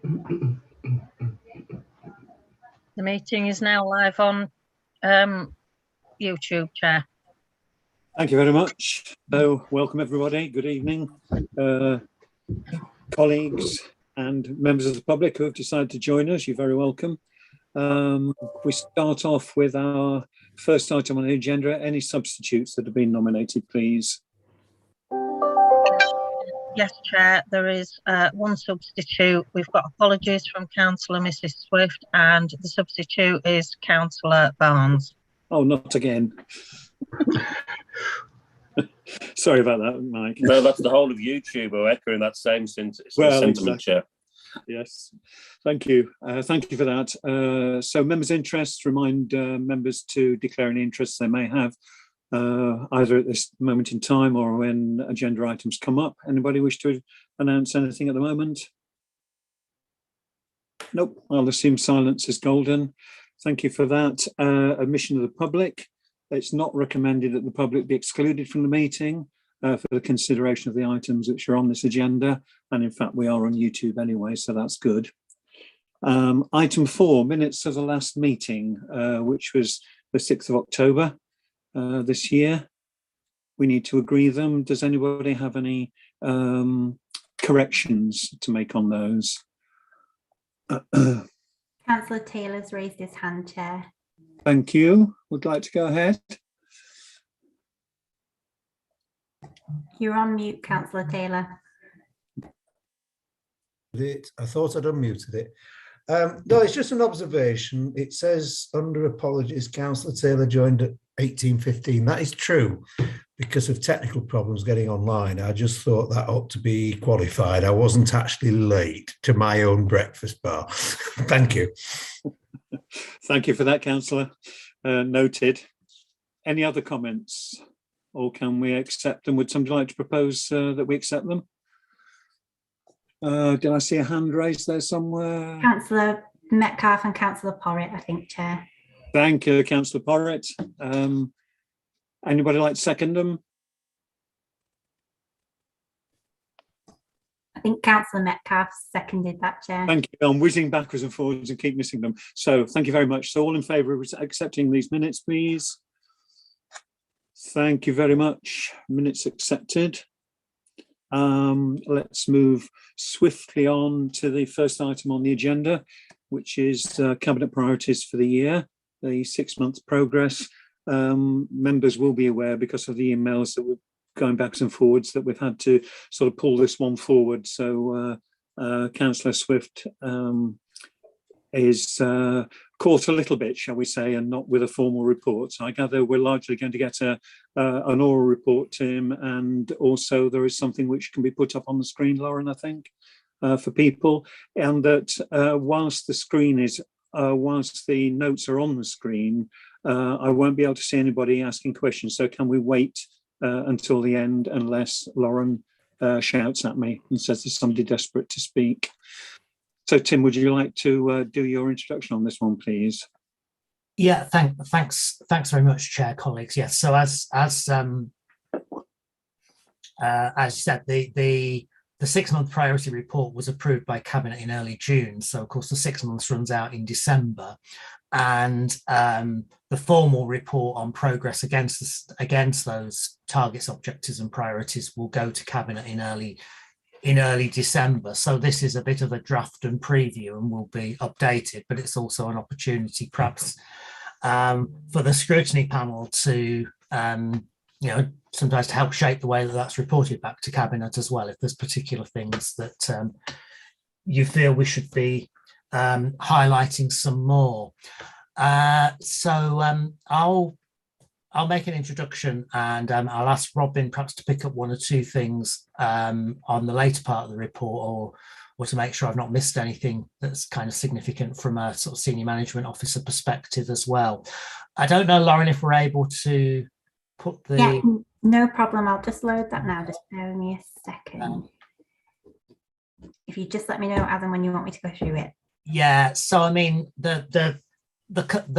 The meeting is now live on YouTube, Chair. Thank you very much. So, welcome everybody. Good evening, colleagues and members of the public who have decided to join us. You're very welcome. We start off with our first item on the agenda. Any substitutes that have been nominated, please? Yes, Chair, there is one substitute. We've got apologies from Councillor Mrs Swift, and the substitute is Councillor Barnes. Oh, not again. Sorry about that, Mike. No, that's the whole of YouTube are echoing that same sentiment, Exactly. Chair. Yes, thank you. Thank you for that. So members' interests, remind members to declare any interests they may have, either at this moment in time or when agenda items come up. Anybody wish to announce anything at the moment? Nope, I'll assume silence is golden. Thank you for that. Admission of the public. It's not recommended that the public be excluded from the meeting for the consideration of the items which are on this agenda. And in fact, we are on YouTube anyway, so that's good. Item 4, minutes of the last meeting, which was the 6th of October this year. We need to agree them. Does anybody have any corrections to make on those? Councillor Taylor's raised his hand, Chair. Thank you. Would like to go ahead? You're on mute, Councillor Taylor. I thought I'd unmuted it. No, it's just an observation. It says under apologies, Councillor Taylor joined at 18:15. That is true because of technical problems getting online. I just thought that ought to be qualified. I wasn't actually late to my own breakfast bar. Thank you. Thank you for that, Councillor. Noted. Any other comments? Or can we accept them? Would somebody like to propose that we accept them? Did I see a hand raised there somewhere? Councillor Metcalfe and Councillor Porritt, I think, Chair. Thank you, Councillor Porritt. Anybody like to second them? I think Councillor Metcalfe seconded that, Chair. Thank you. I'm whizzing backwards and forwards and keep missing them. So thank you very much. So all in favour of accepting these minutes, please? Thank you very much. Minutes accepted. Let's move swiftly on to the first item on the agenda, which is Cabinet priorities for the year, the 6 months progress. Members will be aware because of the emails that we're going backwards and forwards that we've had to sort of pull this one forward. So Councillor Swift is caught a little bit, shall we say, and not with a formal report. So I gather we're largely going to get an oral report to him, and also there is something which can be put up on the screen, Lauren, I think, for people, and that whilst the notes are on the screen, I won't be able to see anybody asking questions. So can we wait until the end unless Lauren shouts at me and says there's somebody desperate to speak? So, Tim, would you like to do your introduction on this one, please? Yeah, thanks very much, Chair, colleagues. Yes, so as you said, the 6 month priority report was approved by Cabinet in early June. So, of course, the 6 months runs out in December, and the formal report on progress against those targets, objectives, and priorities will go to Cabinet in early December. So this is a bit of a draft and preview and will be updated, but it's also an opportunity perhaps for the scrutiny panel to sometimes to help shape the way that that's reported back to Cabinet as well, if there's particular things that you feel we should be highlighting some more. I'll make an introduction, and I'll ask Robin perhaps to pick up one or two things on the later part of the report, or to make sure I've not missed anything that's kind of significant from a sort of senior management officer perspective as well. I don't know, Lauren, if we're able to put the... Yeah, no problem. I'll just load that now. Just bear with me a second. If you just let me know as and when you want me to go through it. Yeah, so I mean, the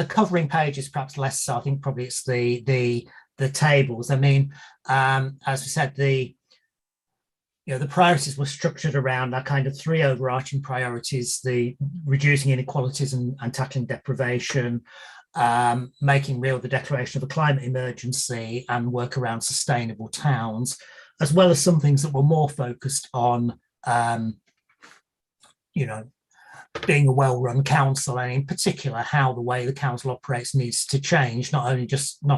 covering page is perhaps less so. I think probably it's the tables. I mean, as we said, the the priorities were structured around our kind of three overarching priorities: the reducing inequalities and tackling deprivation, making real the declaration of a climate emergency, and work around sustainable towns, as well as some things that were more focused on, being a well-run council, and in particular how the way the council operates needs to change, not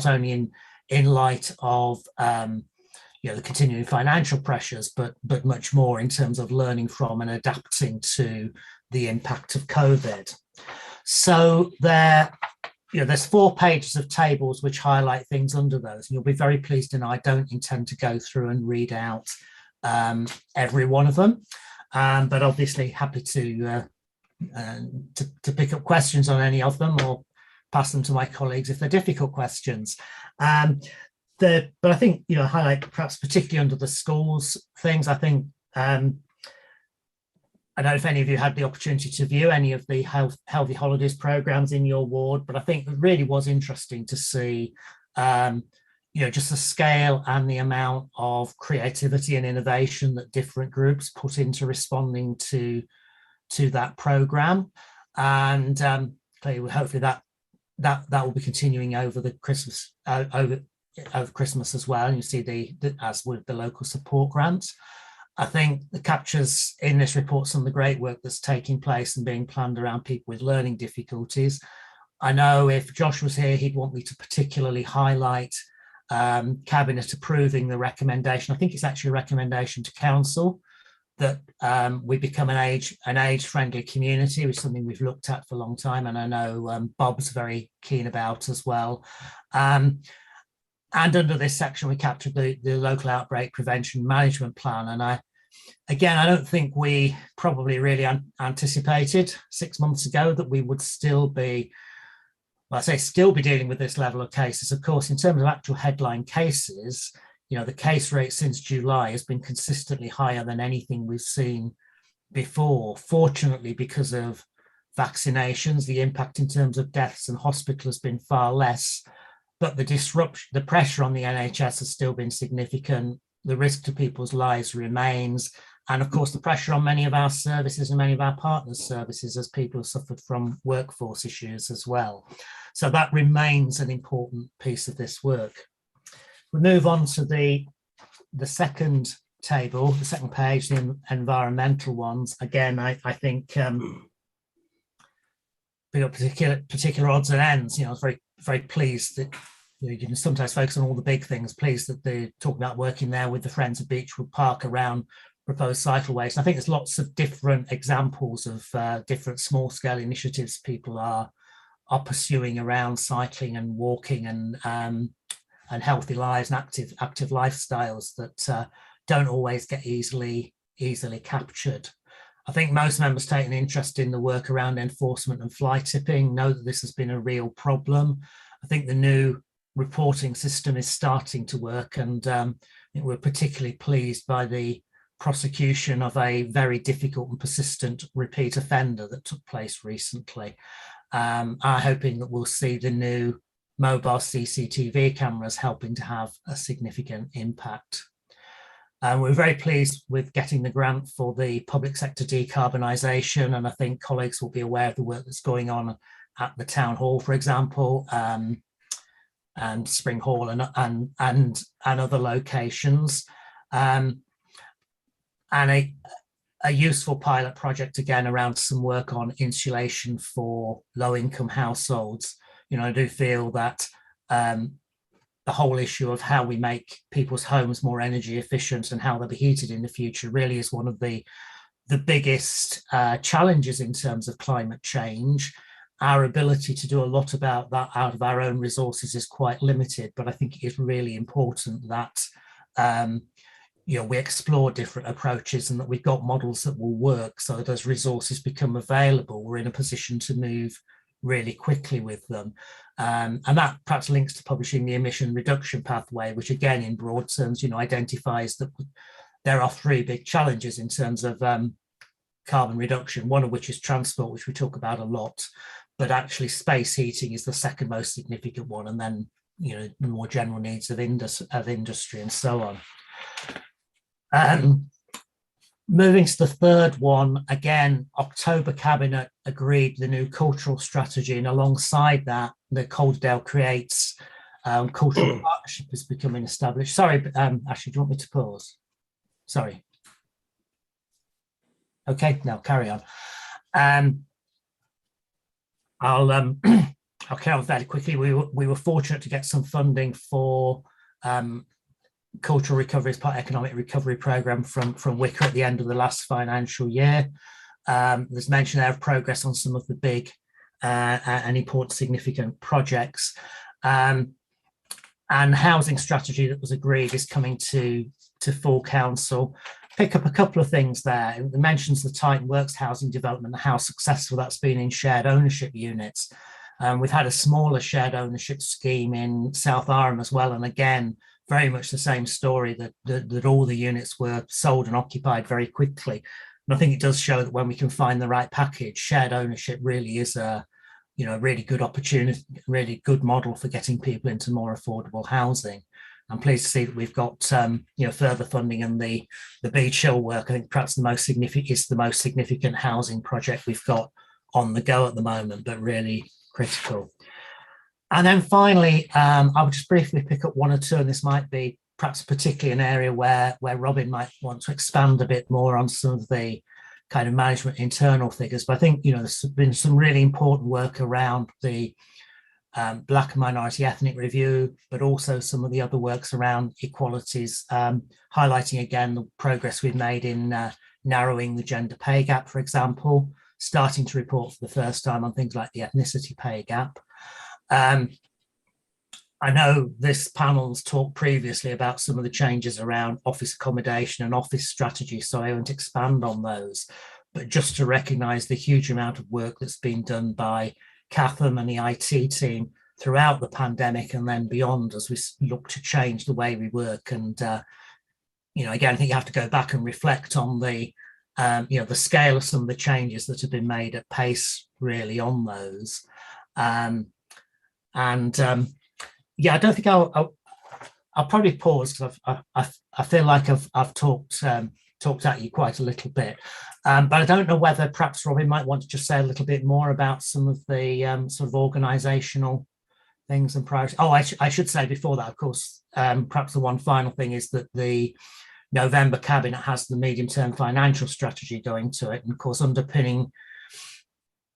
only in light of the continuing financial pressures, but much more in terms of learning from and adapting to the impact of COVID. So there's 4 pages of tables which highlight things under those, and you'll be very pleased to know I don't intend to go through and read out every one of them, but obviously happy to pick up questions on any of them or pass them to my colleagues if they're difficult questions. But I think, highlight perhaps particularly under the schools things, I think, I don't know if any of you had the opportunity to view any of the healthy holidays programs in your ward, but I think it really was interesting to see, just the scale and the amount of creativity and innovation that different groups put into responding to that program. And clearly, hopefully that will be continuing over the Christmas, over Christmas as well. And you see as with the local support grants. I think it captures in this report some of the great work that's taking place and being planned around people with learning difficulties. I know if Josh was here, he'd want me to particularly highlight Cabinet approving the recommendation. I think it's actually a recommendation to Council that we become an age-friendly community, which is something we've looked at for a long time, and I know Bob's very keen about as well. And under this section, we captured the local outbreak prevention management plan. And I don't think we probably really anticipated 6 months ago that we would still be dealing with this level of cases. Of course, in terms of actual headline cases, the case rate since July has been consistently higher than anything we've seen before. Fortunately, because of vaccinations, the impact in terms of deaths and hospital has been far less. But the pressure on the NHS has still been significant. The risk to people's lives remains. And of course, the pressure on many of our services and many of our partners' services as people have suffered from workforce issues as well. So that remains an important piece of this work. We move on to the second table, the second page, the environmental ones. Again, I think particular odds and ends. I was very pleased that you can sometimes focus on all the big things. Pleased that they talk about working there with the Friends of Beechwood Park around proposed cycleways. And I think there's lots of different examples of different small-scale initiatives people are pursuing around cycling and walking and healthy lives and active lifestyles that don't always get easily captured. I think most members take an interest in the work around enforcement and fly tipping, know that this has been a real problem. I think the new reporting system is starting to work, and I think we're particularly pleased by the prosecution of a very difficult and persistent repeat offender that took place recently. I'm hoping that we'll see the new mobile CCTV cameras helping to have a significant impact. We're very pleased with getting the grant for the public sector decarbonisation, and I think colleagues will be aware of the work that's going on at the town hall, for example, and Spring Hall and other locations. And a useful pilot project again around some work on insulation for low-income households. I do feel that the whole issue of how we make people's homes more energy efficient and how they'll be heated in the future really is one of the biggest challenges in terms of climate change. Our ability to do a lot about that out of our own resources is quite limited, but I think it is really important that we explore different approaches and that we've got models that will work, so that as resources become available, we're in a position to move really quickly with them. And that perhaps links to publishing the emission reduction pathway, which again, in broad terms, identifies that there are 3 big challenges in terms of carbon reduction, one of which is transport, which we talk about a lot, but actually space heating is the second most significant one, and then the more general needs of industry and so on. Moving to the third one, again, October Cabinet agreed the new cultural strategy, and alongside that, the Calderdale Creates cultural partnership is becoming established. Sorry, Ashley, do you want me to pause? Sorry. Okay, now carry on. I'll carry on fairly quickly. We were fortunate to get some funding for cultural recovery as part of economic recovery programme from Wicker at the end of the last financial year. There's mention there of progress on some of the big and important significant projects. And housing strategy that was agreed is coming to full council. Pick up a couple of things there. It mentions the Titan Works housing development and how successful that's been in shared ownership units. We've had a smaller shared ownership scheme in South Arham as well, and again, very much the same story, that all the units were sold and occupied very quickly. And I think it does show that when we can find the right package, shared ownership really is a really good opportunity, really good model for getting people into more affordable housing. I'm pleased to see that we've got further funding, and the Beach Hill work, I think perhaps the most significant housing project we've got on the go at the moment, but really critical. And then finally, I would just briefly pick up one or two, and this might be perhaps particularly an area where Robin might want to expand a bit more on some of the kind of management internal figures. But I think, there's been some really important work around the Black and minority ethnic review, but also some of the other works around equalities, highlighting again the progress we've made in narrowing the gender pay gap, for example, starting to report for the first time on things like the ethnicity pay gap. I know this panel's talked previously about some of the changes around office accommodation and office strategy, so I won't expand on those, but just to recognise the huge amount of work that's been done by Catham and the IT team throughout the pandemic and then beyond, as we look to change the way we work. And again, I think you have to go back and reflect on the scale of some of the changes that have been made at pace, really, on those. I don't think I'll probably pause, because I feel like I've talked at you quite a little bit, but I don't know whether perhaps Robin might want to just say a little bit more about some of the sort of organisational things and priorities. Oh, I should say before that, of course, perhaps the one final thing is that the November Cabinet has the medium-term financial strategy going to it, and of course underpinning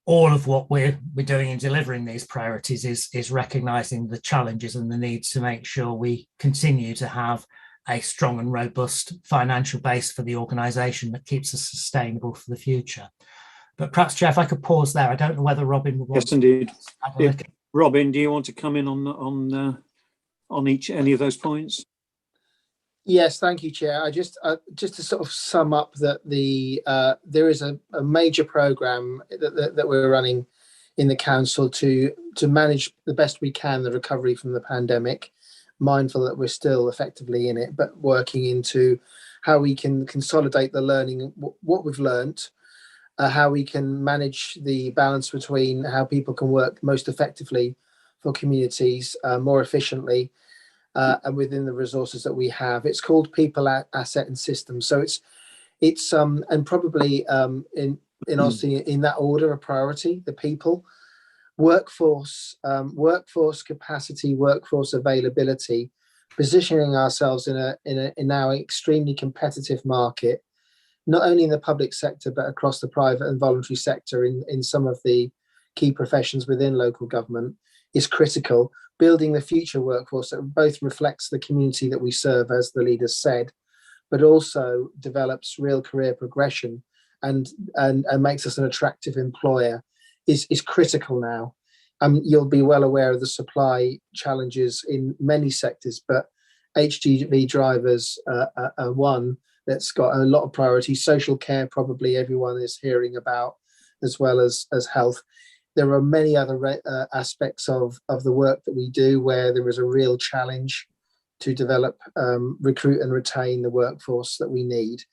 all of what we're doing in delivering these priorities is recognising the challenges and the need to make sure we continue to have a strong and robust financial base for the organisation that keeps us sustainable for the future. But perhaps, Chair, if I could pause there. I don't know whether Robin would want. Yes, indeed. Robin, do you want to come in on any of those points? Yes, thank you, Chair. I just to sort of sum up that there is a major programme that we're running in the council to manage the best we can the recovery from the pandemic, mindful that we're still effectively in it, but working into how we can consolidate the learning, what we've learnt, how we can manage the balance between how people can work most effectively for communities more efficiently, and within the resources that we have. It's called People, Asset and Systems. So it's and probably in that order of priority: the people, workforce capacity, workforce availability, positioning ourselves in our extremely competitive market, not only in the public sector but across the private and voluntary sector in some of the key professions within local government, is critical. Building the future workforce that both reflects the community that we serve, as the leaders said, but also develops real career progression and makes us an attractive employer is critical now. You'll be well aware of the supply challenges in many sectors, but HGV drivers are one that's got a lot of priority. Social care, probably everyone is hearing about, as well as health. There are many other aspects of the work that we do where there is a real challenge to develop, recruit and retain the workforce that we need.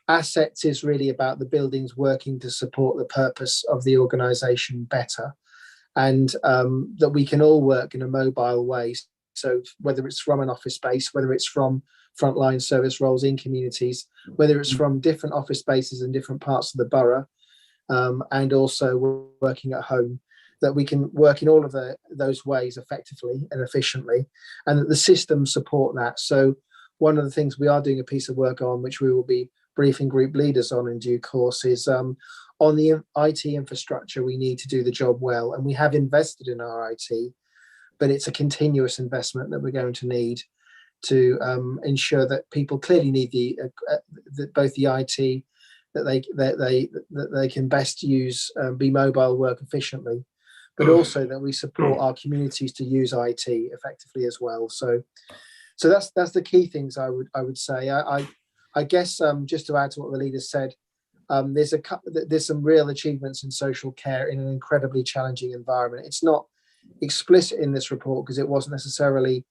Assets is really about the buildings working to support the purpose of the organisation better, and that we can all work in a mobile way. So whether it's from an office space, whether it's from frontline service roles in communities, whether it's from different office spaces in different parts of the borough, and also working at home, that we can work in all of those ways effectively and efficiently, and that the systems support that. So one of the things we are doing a piece of work on, which we will be briefing group leaders on in due course, is on the IT infrastructure. We need to do the job well, and we have invested in our IT, but it's a continuous investment that we're going to need to ensure that people clearly need both the IT, that they can best use, be mobile, work efficiently, but also that we support our communities to use IT effectively as well. So that's the key things I would say. I guess just to add to what the leader said, there's some real achievements in social care in an incredibly challenging environment. It's not explicit in this report because it wasn't necessarily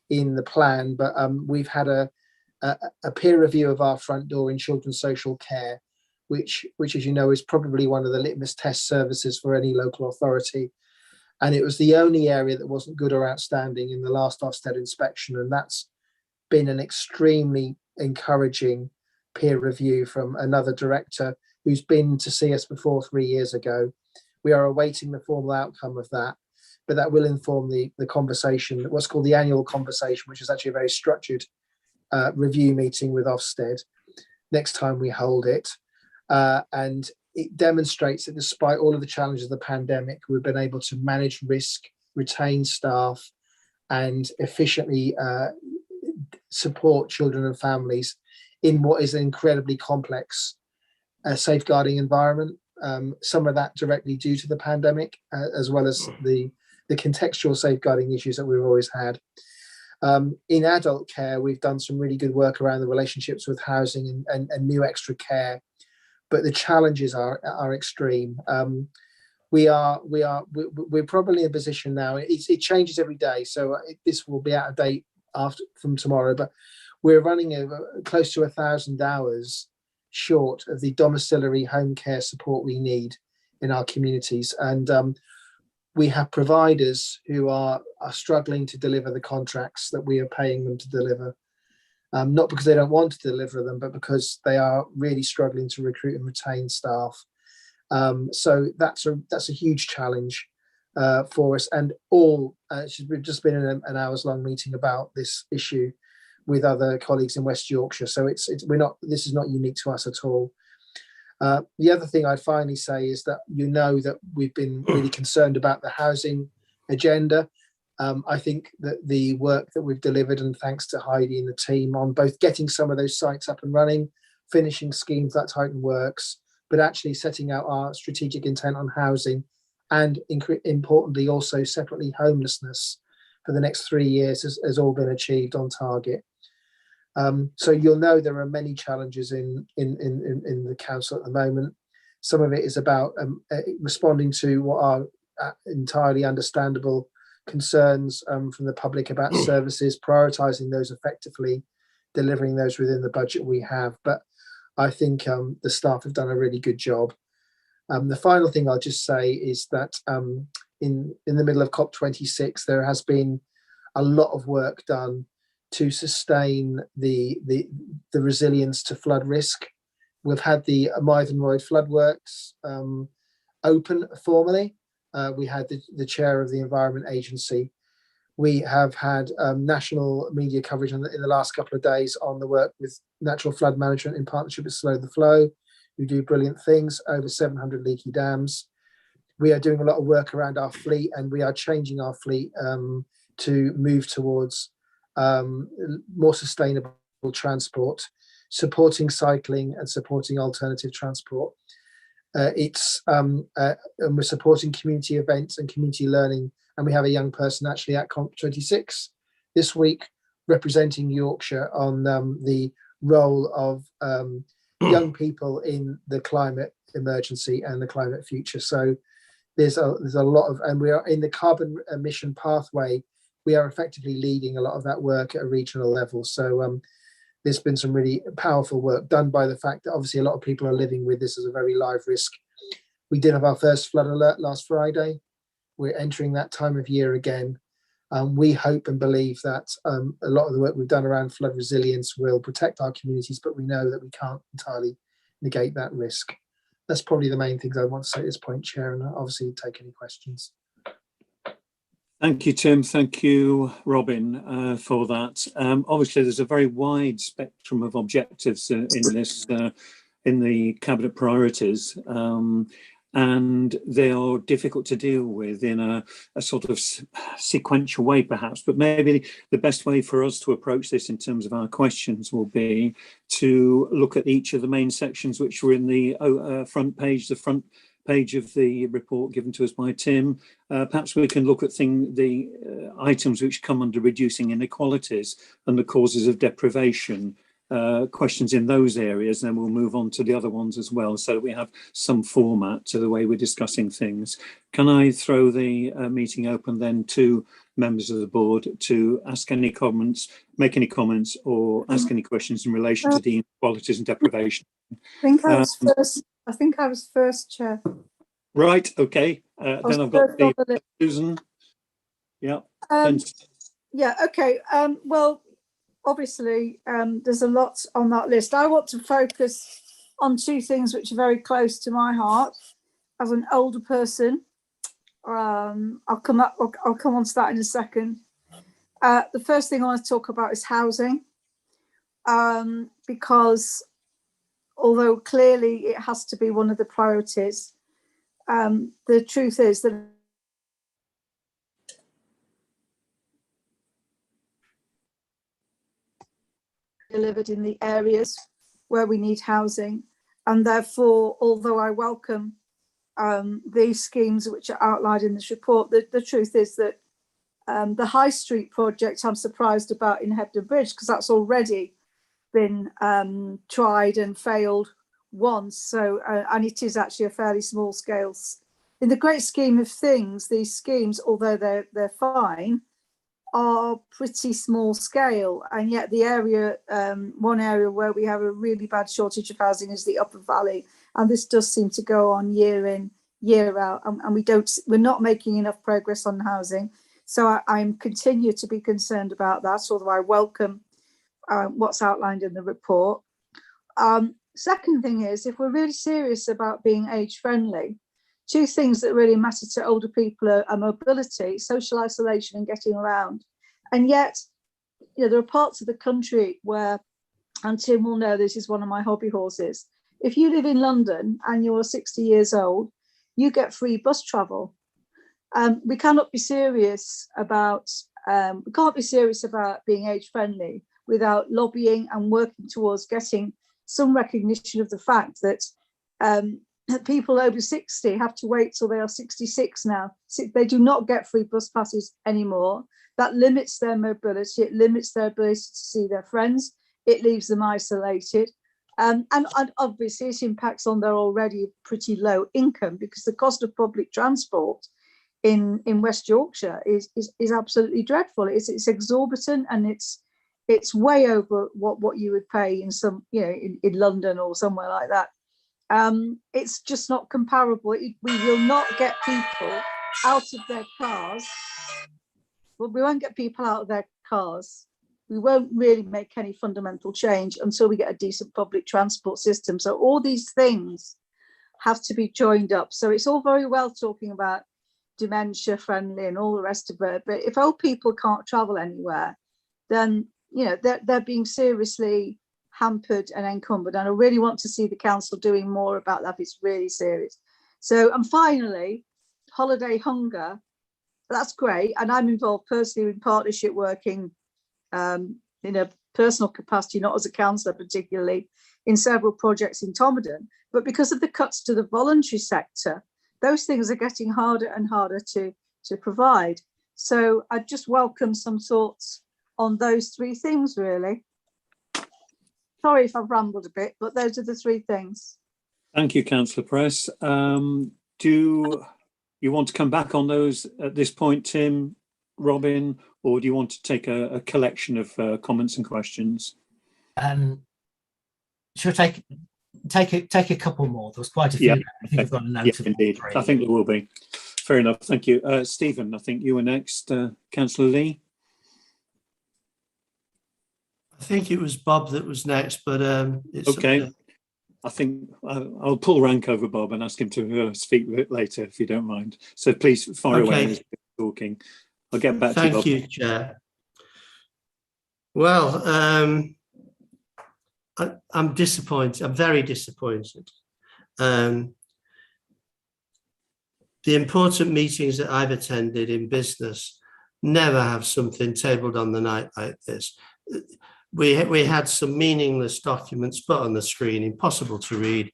in the plan, but we've had a peer review of our front door in children's social care, which as you know is probably one of the litmus test services for any local authority, and it was the only area that wasn't good or outstanding in the last Ofsted inspection, and that's been an extremely encouraging peer review from another director who's been to see us before 3 years ago. We are awaiting the formal outcome of that, but that will inform the conversation, what's called the annual conversation, which is actually a very structured review meeting with Ofsted next time we hold it. And it demonstrates that despite all of the challenges of the pandemic, we've been able to manage risk, retain staff, and efficiently support children and families in what is an incredibly complex safeguarding environment. Some of that directly due to the pandemic, as well as the contextual safeguarding issues that we've always had. In adult care, we've done some really good work around the relationships with housing and new extra care, but the challenges are extreme. We're probably in a position now. It changes every day, so this will be out of date from tomorrow. But we're running close to 1,000 hours short of the domiciliary home care support we need in our communities, and we have providers who are struggling to deliver the contracts that we are paying them to deliver, not because they don't want to deliver them, but because they are really struggling to recruit and retain staff. So that's a huge challenge for us. And we've just been in an hours-long meeting about this issue with other colleagues in West Yorkshire. So this is not unique to us at all. The other thing I'd finally say is that that we've been really concerned about the housing agenda. I think that the work that we've delivered, and thanks to Heidi and the team on both getting some of those sites up and running, finishing schemes like Titan Works, but actually setting out our strategic intent on housing, and importantly also separately homelessness for the next 3 years has all been achieved on target. So you'll know there are many challenges in the council at the moment. Some of it is about responding to what are entirely understandable concerns from the public about services, prioritising those effectively, delivering those within the budget we have. But I think the staff have done a really good job. The final thing I'll just say is that in the middle of COP26, there has been a lot of work done to sustain the resilience to flood risk. We've had the Mythe Royd floodworks open formally. We had the chair of the Environment Agency. We have had national media coverage in the last couple of days on the work with Natural Flood Management in partnership with Slow the Flow, who do brilliant things, over 700 leaky dams. We are doing a lot of work around our fleet, and we are changing our fleet to move towards more sustainable transport, supporting cycling and supporting alternative transport. And we're supporting community events and community learning, and we have a young person actually at COP26 this week representing Yorkshire on the role of young people in the climate emergency and the climate future. So there's a lot of, and we are in the carbon emission pathway. We are effectively leading a lot of that work at a regional level. So there's been some really powerful work done by the fact that obviously a lot of people are living with this as a very live risk. We did have our first flood alert last Friday. We're entering that time of year again. We hope and believe that a lot of the work we've done around flood resilience will protect our communities, but we know that we can't entirely negate that risk. That's probably the main things I want to say at this point, Chair, and I'll obviously take any questions. Thank you, Tim. Thank you, Robin, for that. Obviously, there's a very wide spectrum of objectives in this, in the cabinet priorities, and they are difficult to deal with in a sort of sequential way, perhaps. But maybe the best way for us to approach this in terms of our questions will be to look at each of the main sections which were in the front page of the report given to us by Tim. Perhaps we can look at the items which come under reducing inequalities and the causes of deprivation, questions in those areas, then we'll move on to the other ones as well, so that we have some format to the way we're discussing things. Can I throw the meeting open then to members of the board to ask any comments, make any comments, or ask any questions in relation to the inequalities and deprivation? I think I was first, Chair. Right, okay. Then I've got Susan. Yeah. Yeah, okay. Well, obviously, there's a lot on that list. I want to focus on two things which are very close to my heart. As an older person, I'll come on to that in a second. The first thing I want to talk about is housing, because although clearly it has to be one of the priorities, the truth is that delivered in the areas where we need housing, and therefore, although I welcome these schemes which are outlined in this report, the truth is that the High Street project I'm surprised about in Hebden Bridge, because that's already been tried and failed once, so and it is actually a fairly small scale. In the great scheme of things, these schemes, although they're fine, are pretty small scale, and yet the area, one area where we have a really bad shortage of housing is the Upper Valley, and this does seem to go on year in, year out, and we're not making enough progress on housing. So I'm continue to be concerned about that, although I welcome what's outlined in the report. Second thing is, if we're really serious about being age friendly, two things that really matter to older people are mobility, social isolation, and getting around. And yet, you know, there are parts of the country where, and Tim will know this is one of my hobby horses, if you live in London and you're 60 years old, you get free bus travel. We cannot be serious about, we can't be serious about being age friendly without lobbying and working towards getting some recognition of the fact that people over 60 have to wait till they are 66 now. They do not get free bus passes anymore. That limits their mobility, it limits their ability to see their friends, it leaves them isolated. And obviously it impacts on their already pretty low income, because the cost of public transport in West Yorkshire is absolutely dreadful. It's exorbitant, and it's way over what you would pay in some, you know, in London or somewhere like that. It's just not comparable. We will not get people out of their cars. Well, we won't get people out of their cars. We won't really make any fundamental change until we get a decent public transport system. So all these things have to be joined up. So it's all very well talking about dementia friendly and all the rest of it, but if old people can't travel anywhere, then, you know, they're being seriously hampered and encumbered, and I really want to see the council doing more about that. It's really serious. So, and finally, holiday hunger, that's great, and I'm involved personally in partnership working in a personal capacity, not as a councillor particularly, in several projects in Tomadan, but because of the cuts to the voluntary sector, those things are getting harder and harder to provide. So I just welcome some thoughts on those three things, really. Sorry if I've rambled a bit, but those are the three things. Thank you, Councillor Press. Do you want to come back on those at this point, Tim, Robin, or do you want to take a collection of comments and questions? Should I take a couple more? There was quite a few. Yeah, I think I've got a note of indeed. three. I think there will be. fair enough. Thank you. Stephen, I think you were next. Councillor Lee? I think it was Bob that was next, but it's okay. I think I'll pull rank over Bob and ask him to speak a bit later, if you don't mind. So please fire away as you're talking. I'll get back to you, Bob. Thank you, Chair. Well, I'm disappointed. I'm very disappointed. The important meetings that I've attended in business never have something tabled on the night like this. We had some meaningless documents put on the screen, impossible to read.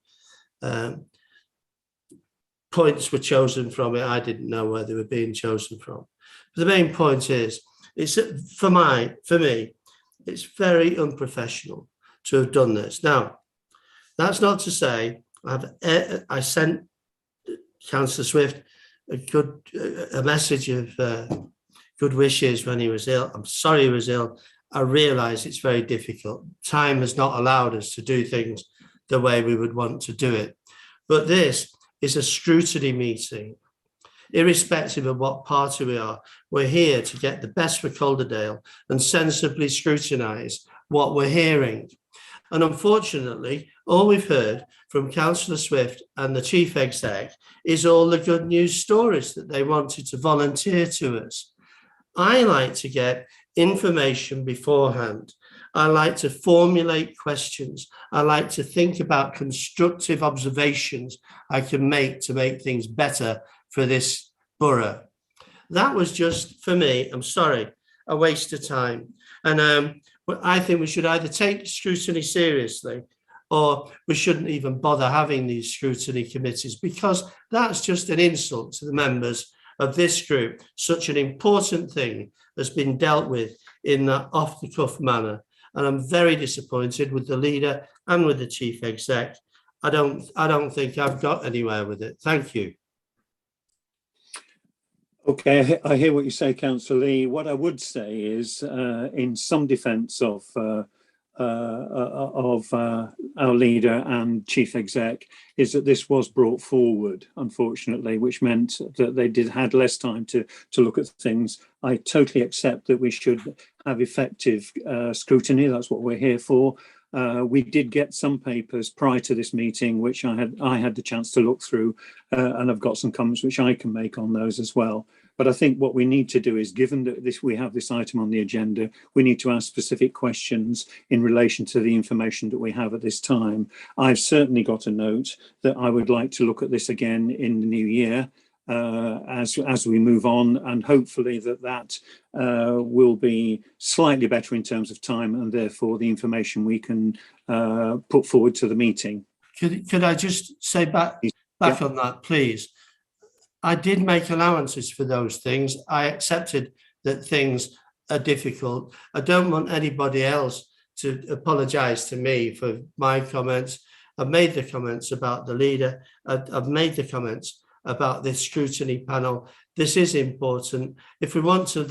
Points were chosen from it. I didn't know where they were being chosen from. But the main point is, it's for me, it's very unprofessional to have done this. Now, that's not to say I sent Councillor Swift a message of good wishes when he was ill. I'm sorry he was ill. I realise it's very difficult. Time has not allowed us to do things the way we would want to do it. But this is a scrutiny meeting. Irrespective of what party we are, we're here to get the best for Calderdale and sensibly scrutinise what we're hearing. And unfortunately, all we've heard from Councillor Swift and the Chief Exec is all the good news stories that they wanted to volunteer to us. I like to get information beforehand. I like to formulate questions. I like to think about constructive observations I can make to make things better for this borough. That was just, for me, I'm sorry, a waste of time. And I think we should either take scrutiny seriously or we shouldn't even bother having these scrutiny committees, because that's just an insult to the members of this group. Such an important thing has been dealt with in that off-the-cuff manner. And I'm very disappointed with the leader and with the Chief Exec. I don't think I've got anywhere with it. Thank you. Okay, I hear what you say, Councillor Lee. What I would say is, in some defence of our leader and Chief Exec, is that this was brought forward, unfortunately, which meant that they had less time to look at things. I totally accept that we should have effective scrutiny. That's what we're here for. We did get some papers prior to this meeting, which I had the chance to look through, and I've got some comments which I can make on those as well. But I think what we need to do is, given that we have this item on the agenda, we need to ask specific questions in relation to the information that we have at this time. I've certainly got a note that I would like to look at this again in the new year as we move on, and hopefully that will be slightly better in terms of time, and therefore the information we can put forward to the meeting. Could I just say back on that, please? I did make allowances for those things. I accepted that things are difficult. I don't want anybody else to apologise to me for my comments. I've made the comments about the leader. I've made the comments about this scrutiny panel. This is important. If we want to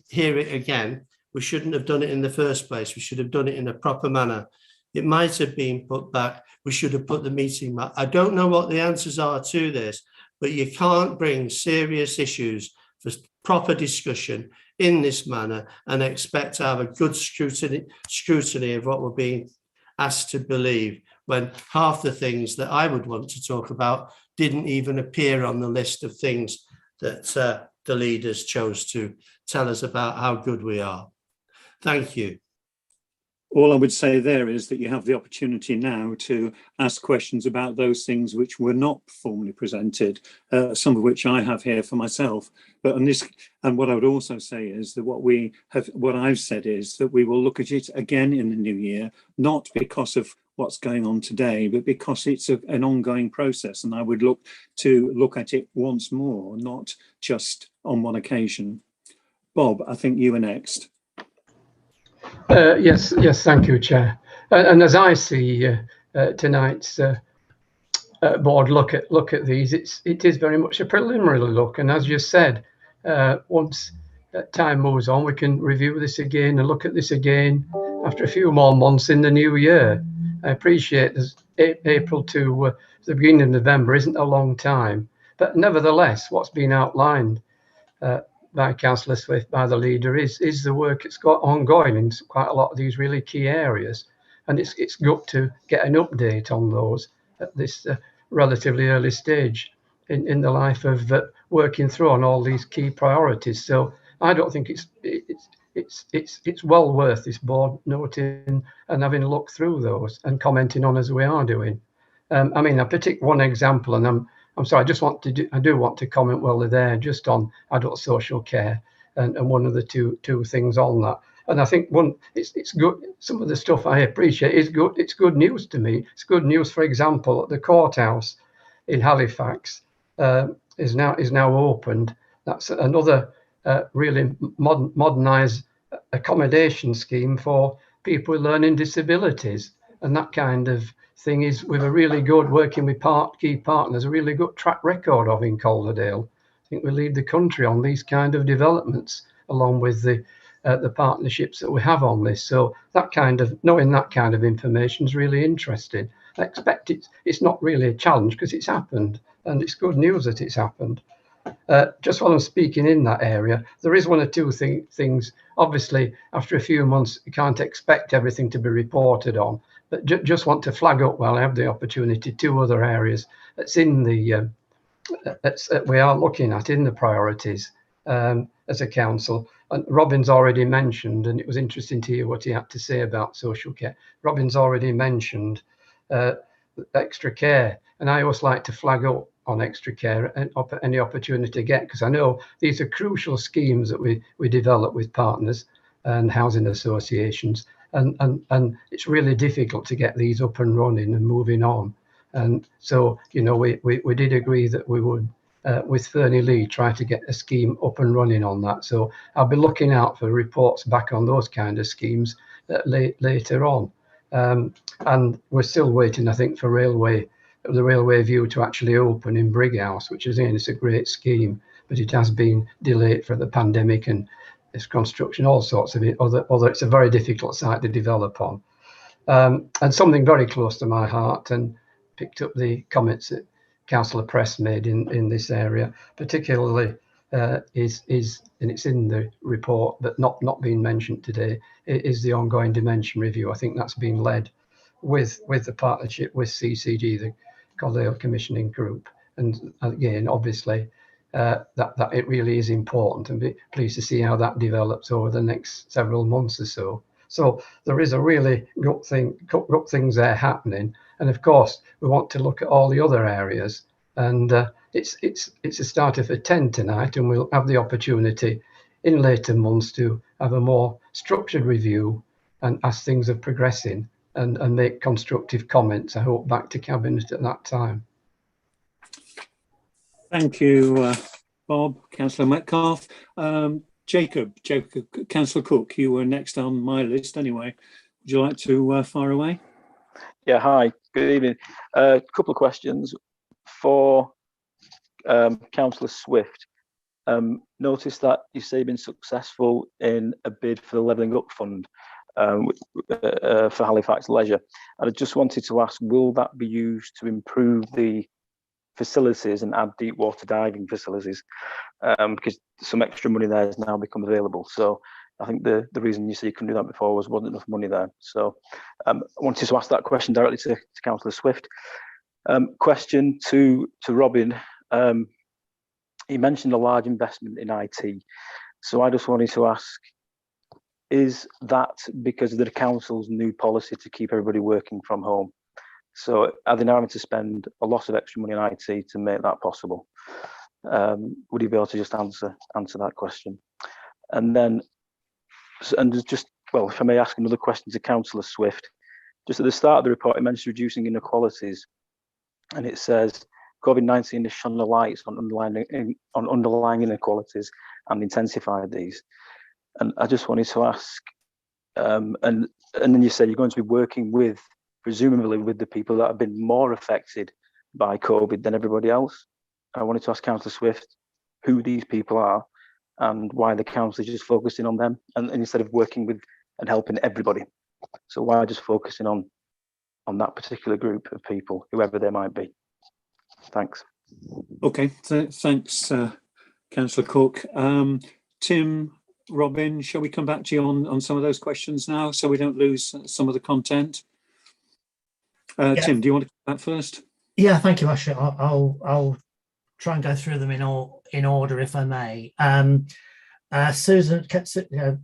hear it again, we shouldn't have done it in the first place. We should have done it in a proper manner. It might have been put back. We should have put the meeting back. I don't know what the answers are to this, but you can't bring serious issues for proper discussion in this manner and expect to have a good scrutiny of what we're being asked to believe, when half the things that I would want to talk about didn't even appear on the list of things that the leaders chose to tell us about how good we are. Thank you. All I would say there is that you have the opportunity now to ask questions about those things which were not formally presented, some of which I have here for myself. But on this, and what I would also say is that what I've said is that we will look at it again in the new year, not because of what's going on today, but because it's an ongoing process, and I would look at it once more, not just on one occasion. Bob, I think you were next. Yes, thank you, Chair. And as I see tonight's board look at these, it is very much a preliminary look. And as you said, once time moves on, we can review this again and look at this again after a few more months in the new year. I appreciate this April to the beginning of November isn't a long time, But nevertheless, what's been outlined by Councillor Swift, by the leader, is the work it's got ongoing in quite a lot of these really key areas. And it's good to get an update on those at this relatively early stage in the life of working through on all these key priorities. So I don't think it's well worth this board noting and having a look through those and commenting on as we are doing. I mean, I pick one example, and I'm sorry, I do want to comment while they're there just on adult social care and one of the two things on that. And I think it's good. Some of the stuff I appreciate is good. It's good news to me. It's good news, for example, at the courthouse in Halifax is now opened. That's another really modernised accommodation scheme for people with learning disabilities, and that kind of thing is with a really good working with key partners, a really good track record of in Calderdale. I think we lead the country on these kind of developments, along with the partnerships that we have on this. So knowing that kind of information is really interesting. I expect it's not really a challenge because it's happened, and it's good news that it's happened. Just while I'm speaking in that area, there is one or two things. Obviously, after a few months, you can't expect everything to be reported on. But just want to flag up while I have the opportunity 2 other areas that's in the we are looking at in the priorities as a council. And Robin's already mentioned, and it was interesting to hear what he had to say about social care. Robin's already mentioned extra care, and I always like to flag up on extra care and any opportunity to get, because I know these are crucial schemes that we develop with partners and housing associations, and it's really difficult to get these up and running and moving on. And so, you know, we did agree that we would with Fernie Lee try to get a scheme up and running on that. So I'll be looking out for reports back on those kind of schemes later on. And we're still waiting, I think, for the railway view to actually open in Brighouse, which is it's a great scheme, but it has been delayed for the pandemic and its construction, all sorts of it. Although it's a very difficult site to develop on. And something very close to my heart, and picked up the comments that Councillor Press made in this area, particularly is and it's in the report but not being mentioned today, is the ongoing dementia review. I think that's been led with the partnership with CCG, the Calderdale Commissioning Group, and again, obviously, that it really is important, and be pleased to see how that develops over the next several months or so. So there is a really good things there happening, and of course we want to look at all the other areas. And it's a starter for 10 tonight, and we'll have the opportunity in later months to have a more structured review and as things are progressing, and make constructive comments, I hope, back to Cabinet at that time. Thank you, Bob. Councillor Metcalfe. Jacob, Councillor Cook, you were next on my list anyway. Would you like to fire away? Yeah, hi, good evening. A couple of questions for Councillor Swift. Notice that you say you've been successful in a bid for the Levelling Up Fund for Halifax Leisure. And I just wanted to ask, will that be used to improve the facilities and add deep water diving facilities? Because some extra money there has now become available. So I think the reason you say you couldn't do that before wasn't enough money there. So I wanted to ask that question directly to Councillor Swift. Question to Robin. He mentioned a large investment in IT. So I just wanted to ask, is that because of the council's new policy to keep everybody working from home? So are they now having to spend a lot of extra money on IT to make that possible? Would you be able to just answer that question? And then, well, if I may ask another question to Councillor Swift, just at the start of the report, it mentions reducing inequalities, and it says COVID-19 has shone the lights on underlying inequalities and intensified these. And I just wanted to ask, and then you said you're going to be working with, presumably with the people that have been more affected by COVID than everybody else. I wanted to ask Councillor Swift who these people are and why the council is just focusing on them and instead of working with and helping everybody. So why just focusing on that particular group of people, whoever they might be? Thanks. Okay, thanks, Councillor Cook. Tim, Robin, shall we come back to you on some of those questions now so we don't lose some of the content? Yeah. Tim, do you want to come back first? Yeah, thank you, Asher. I'll try and go through them in order, if I may. Susan, Councillor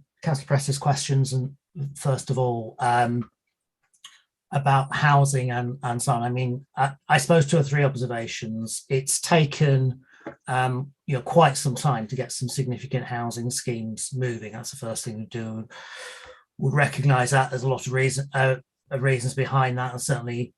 Press's questions, and first of all, about housing and so on. I mean, I suppose 2 or 3 observations. It's taken quite some time to get some significant housing schemes moving. That's the first thing to do. Would recognise that there's a lot of reasons behind that, and certainly,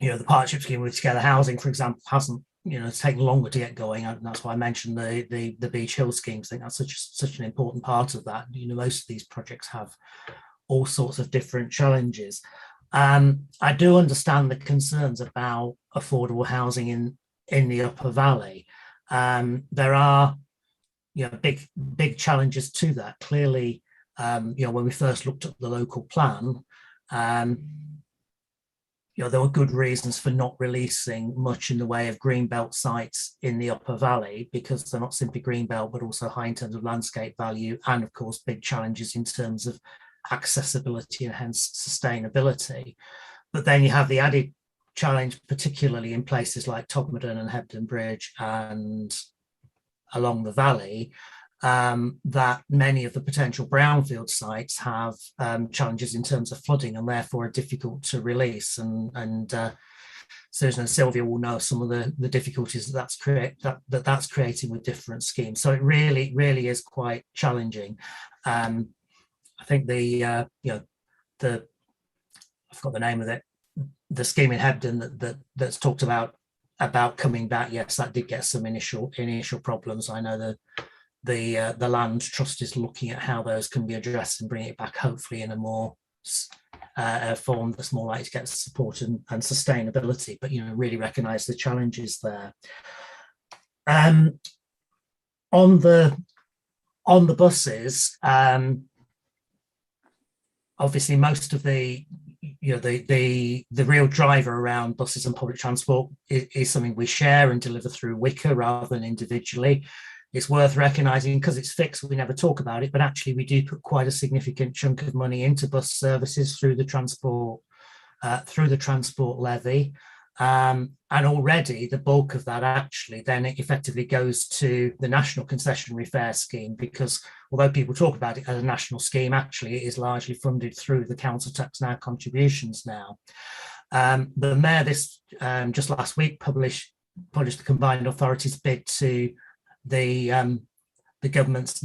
the partnership scheme with Together Housing, for example, hasn't, it's taken longer to get going, and that's why I mentioned the Beach Hill schemes. I think that's such an important part of that. Most of these projects have all sorts of different challenges. I do understand the concerns about affordable housing in the Upper Valley. There are, big challenges to that. Clearly, when we first looked at the local plan, there were good reasons for not releasing much in the way of greenbelt sites in the Upper Valley, because they're not simply greenbelt, but also high in terms of landscape value, and of course big challenges in terms of accessibility and hence sustainability. But then you have the added challenge, particularly in places like Todmorden and Hebden Bridge and along the valley, that many of the potential brownfield sites have challenges in terms of flooding, and therefore are difficult to release. And Susan and Sylvia will know some of the difficulties that's creating with different schemes. So it really is quite challenging. I think I forgot the name of it, the scheme in Hebden that's talked about coming back. Yes, that did get some initial problems. I know the Land Trust is looking at how those can be addressed and bring it back, hopefully in a more form that's more likely to get support and sustainability, but really recognise the challenges there. On the buses, obviously most of the real driver around buses and public transport is something we share and deliver through WICA rather than individually. It's worth recognising, because it's fixed, we never talk about it, but actually we do put quite a significant chunk of money into bus services through the transport levy. And already the bulk of that actually then effectively goes to the national concessionary fare scheme, because although people talk about it as a national scheme, actually it is largely funded through the council tax now contributions now. The Mayor just last week published the Combined Authorities bid to the government's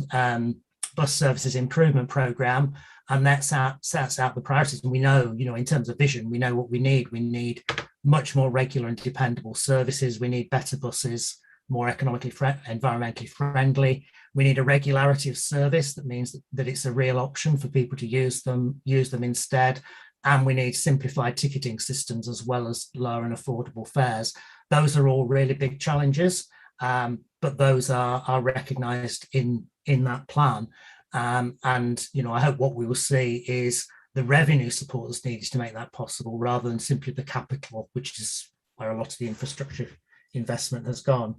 bus services improvement programme, and that sets out the priorities. And we know, in terms of vision, we know what we need. We need much more regular and dependable services. We need better buses, more environmentally friendly. We need a regularity of service. That means that it's a real option for people to use them instead. And we need simplified ticketing systems as well as lower and affordable fares. Those are all really big challenges, but those are recognised in that plan. And I hope what we will see is the revenue support that's needed to make that possible, rather than simply the capital, which is where a lot of the infrastructure investment has gone.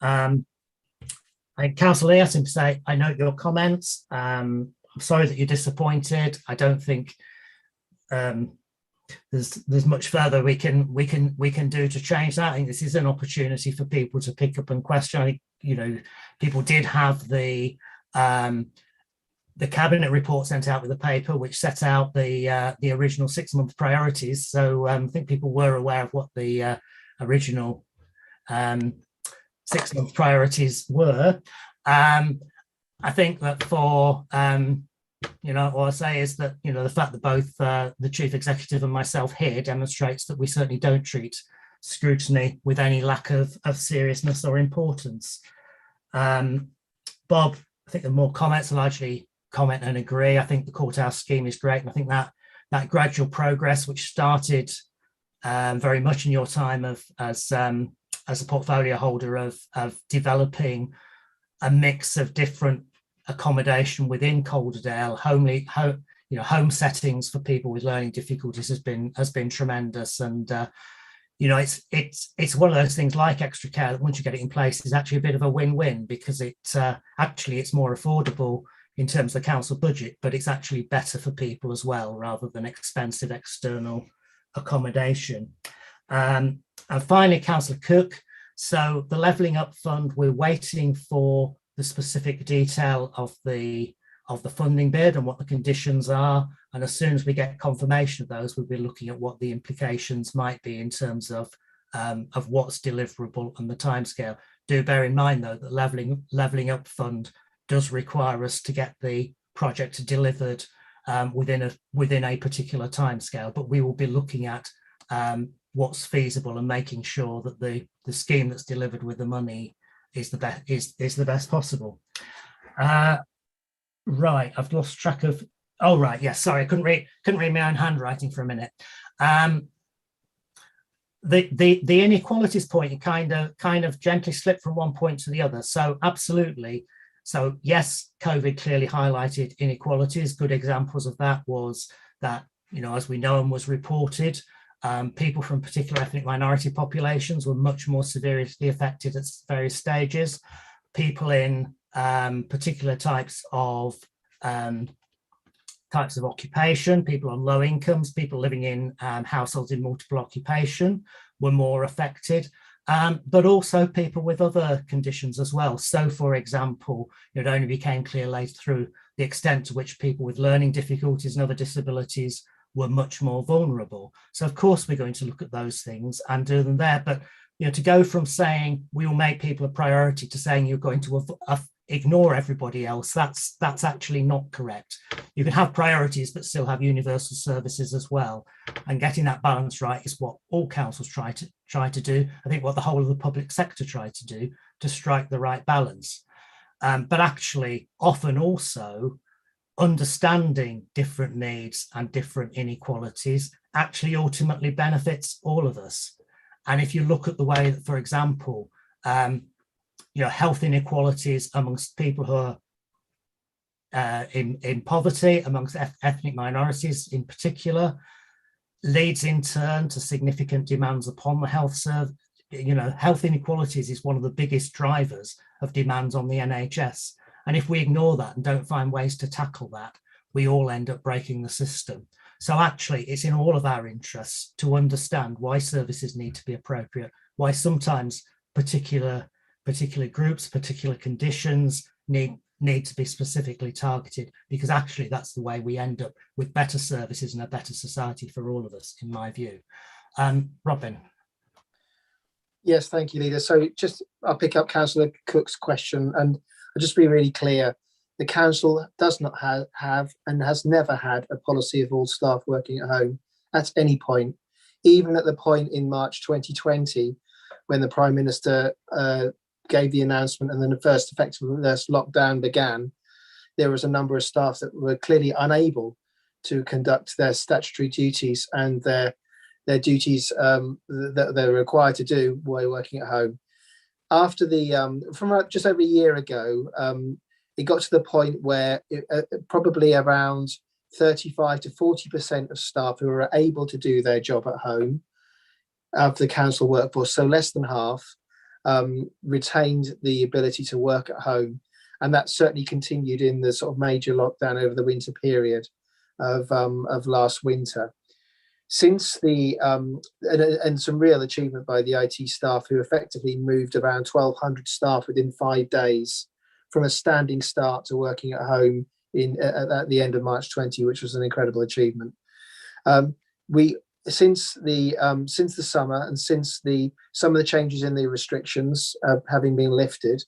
I think Councillor Lee, I simply say, I note your comments. I'm sorry that you're disappointed. I don't think there's much further we can do to change that. I think this is an opportunity for people to pick up and question. I think people did have the cabinet report sent out with the paper, which set out the original 6-month priorities. So I think people were aware of what the original 6-month priorities were. I think that for what I say is that the fact that both the chief executive and myself here demonstrates that we certainly don't treat scrutiny with any lack of seriousness or importance. Bob, I think the more comments are largely comment and agree. I think the courthouse scheme is great, and I think that gradual progress, which started very much in your time as a portfolio holder of developing a mix of different accommodation within Calderdale, home settings for people with learning difficulties has been tremendous. And you know, it's one of those things like extra care that once you get it in place is actually a bit of a win-win, because actually it's more affordable in terms of the council budget, but it's actually better for people as well, rather than expensive external accommodation. And finally, Councillor Cook. So the Levelling Up Fund, we're waiting for the specific detail of the funding bid and what the conditions are. And as soon as we get confirmation of those, we'll be looking at what the implications might be in terms of what's deliverable and the timescale. Do bear in mind, though, that Levelling Up Fund does require us to get the project delivered within a particular timescale, but we will be looking at what's feasible and making sure that the scheme that's delivered with the money is the best possible. Right, I've lost track of. Oh right, yes. Sorry, I couldn't read my own handwriting for a minute. The inequalities point, you kind of gently slipped from one point to the other. So absolutely. So yes, COVID clearly highlighted inequalities. Good examples of that was that, you know, as we know and was reported, people from particular ethnic minority populations were much more severely affected at various stages. People in particular types of occupation, people on low incomes, people living in households in multiple occupation were more affected, but also people with other conditions as well. So, for example, it only became clear later through the extent to which people with learning difficulties and other disabilities were much more vulnerable. So, of course, we're going to look at those things and do them there. But, you know, to go from saying we will make people a priority to saying you're going to ignore everybody else, that's actually not correct. You can have priorities but still have universal services as well, and getting that balance right is what all councils try to do. I think what the whole of the public sector try to do, to strike the right balance. But actually often also understanding different needs and different inequalities actually ultimately benefits all of us. And if you look at the way that, for example, you know, health inequalities amongst people who are in poverty, amongst ethnic minorities in particular, leads in turn to significant demands upon the health service. You know, health inequalities is one of the biggest drivers of demands on the NHS. And if we ignore that and don't find ways to tackle that, we all end up breaking the system. So actually, it's in all of our interests to understand why services need to be appropriate, why sometimes particular groups, particular conditions need to be specifically targeted, because actually that's the way we end up with better services and a better society for all of us, in my view. Robin. Yes, thank you, Leader. So I'll pick up Councillor Cook's question, and I'll just be really clear. The council does not have and has never had a policy of all staff working at home at any point, even at the point in March 2020, when the Prime Minister gave the announcement and then the first effective lockdown began. There was a number of staff that were clearly unable to conduct their statutory duties and their duties that they're required to do while working at home. After from just over a year ago, it got to the point where probably around 35 to 40% of staff who were able to do their job at home of the council workforce, so less than half, retained the ability to work at home. And that certainly continued in the sort of major lockdown over the winter period of last winter. Since and some real achievement by the IT staff, who effectively moved around 1,200 staff within 5 days from a standing start to working at home at the end of March 20, which was an incredible achievement. Since the summer and since some of the changes in the restrictions having been lifted,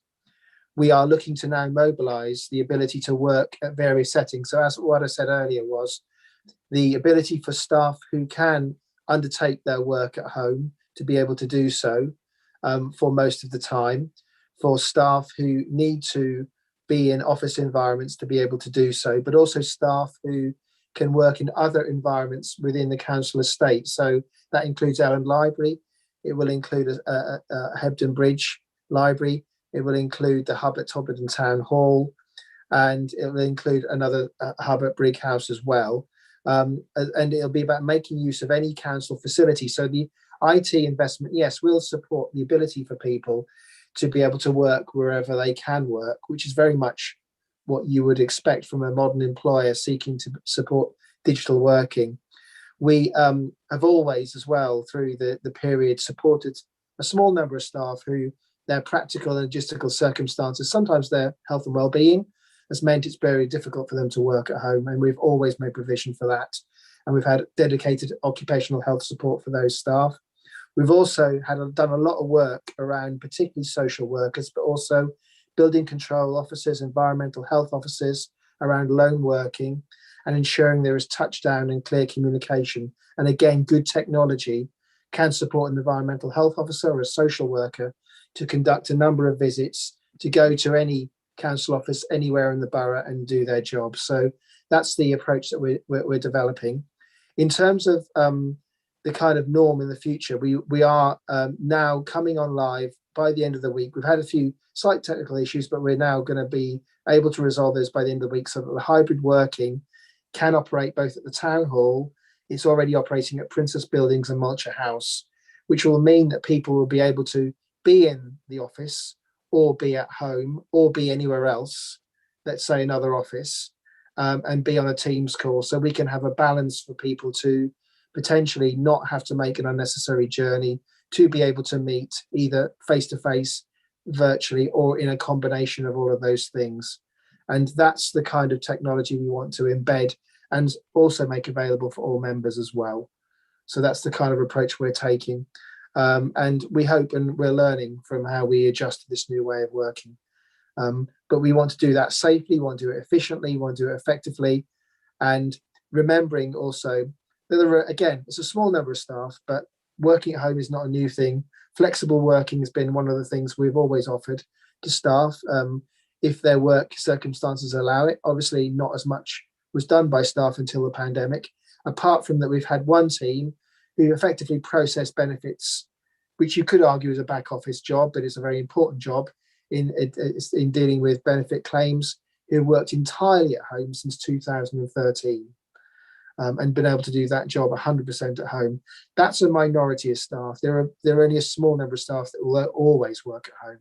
we are looking to now mobilise the ability to work at various settings. So as what I said earlier was the ability for staff who can undertake their work at home to be able to do so for most of the time, for staff who need to be in office environments to be able to do so, but also staff who can work in other environments within the council estate. So that includes Elland Library, it will include a Hebden Bridge Library, it will include the hub at Todmorden Town Hall, and it will include another hub at Brigg House as well. And it'll be about making use of any council facility. So the IT investment, yes, will support the ability for people to be able to work wherever they can work, which is very much what you would expect from a modern employer seeking to support digital working. We have always, as well, through the period, supported a small number of staff who their practical and logistical circumstances, sometimes their health and well-being, has meant it's very difficult for them to work at home, and we've always made provision for that. And we've had dedicated occupational health support for those staff. We've also done a lot of work around particularly social workers, but also building control officers, environmental health officers, around lone working, and ensuring there is touchdown and clear communication. And again, good technology can support an environmental health officer or a social worker to conduct a number of visits, to go to any council office anywhere in the borough and do their job. So that's the approach that we're developing. In terms of the kind of norm in the future, we are now coming on live by the end of the week. We've had a few slight technical issues, but we're now going to be able to resolve those by the end of the week, so that the hybrid working can operate both at the town hall. It's already operating at Princess Buildings and Mulcher House, which will mean that people will be able to be in the office or be at home or be anywhere else, let's say another office, and be on a Teams call. So we can have a balance for people to potentially not have to make an unnecessary journey, to be able to meet either face-to-face, virtually, or in a combination of all of those things. And that's the kind of technology we want to embed and also make available for all members as well. So that's the kind of approach we're taking. And we hope, and we're learning from how we adjust to this new way of working. But we want to do that safely, we want to do it efficiently, we want to do it effectively. And remembering also that there are, again, it's a small number of staff, but working at home is not a new thing. Flexible working has been one of the things we've always offered to staff, if their work circumstances allow it. Obviously, not as much was done by staff until the pandemic. Apart from that, we've had one team who effectively process benefits, which you could argue is a back office job, but it's a very important job in dealing with benefit claims, who worked entirely at home since 2013. And been able to do that job 100% at home. That's a minority of staff. There are only a small number of staff that will always work at home,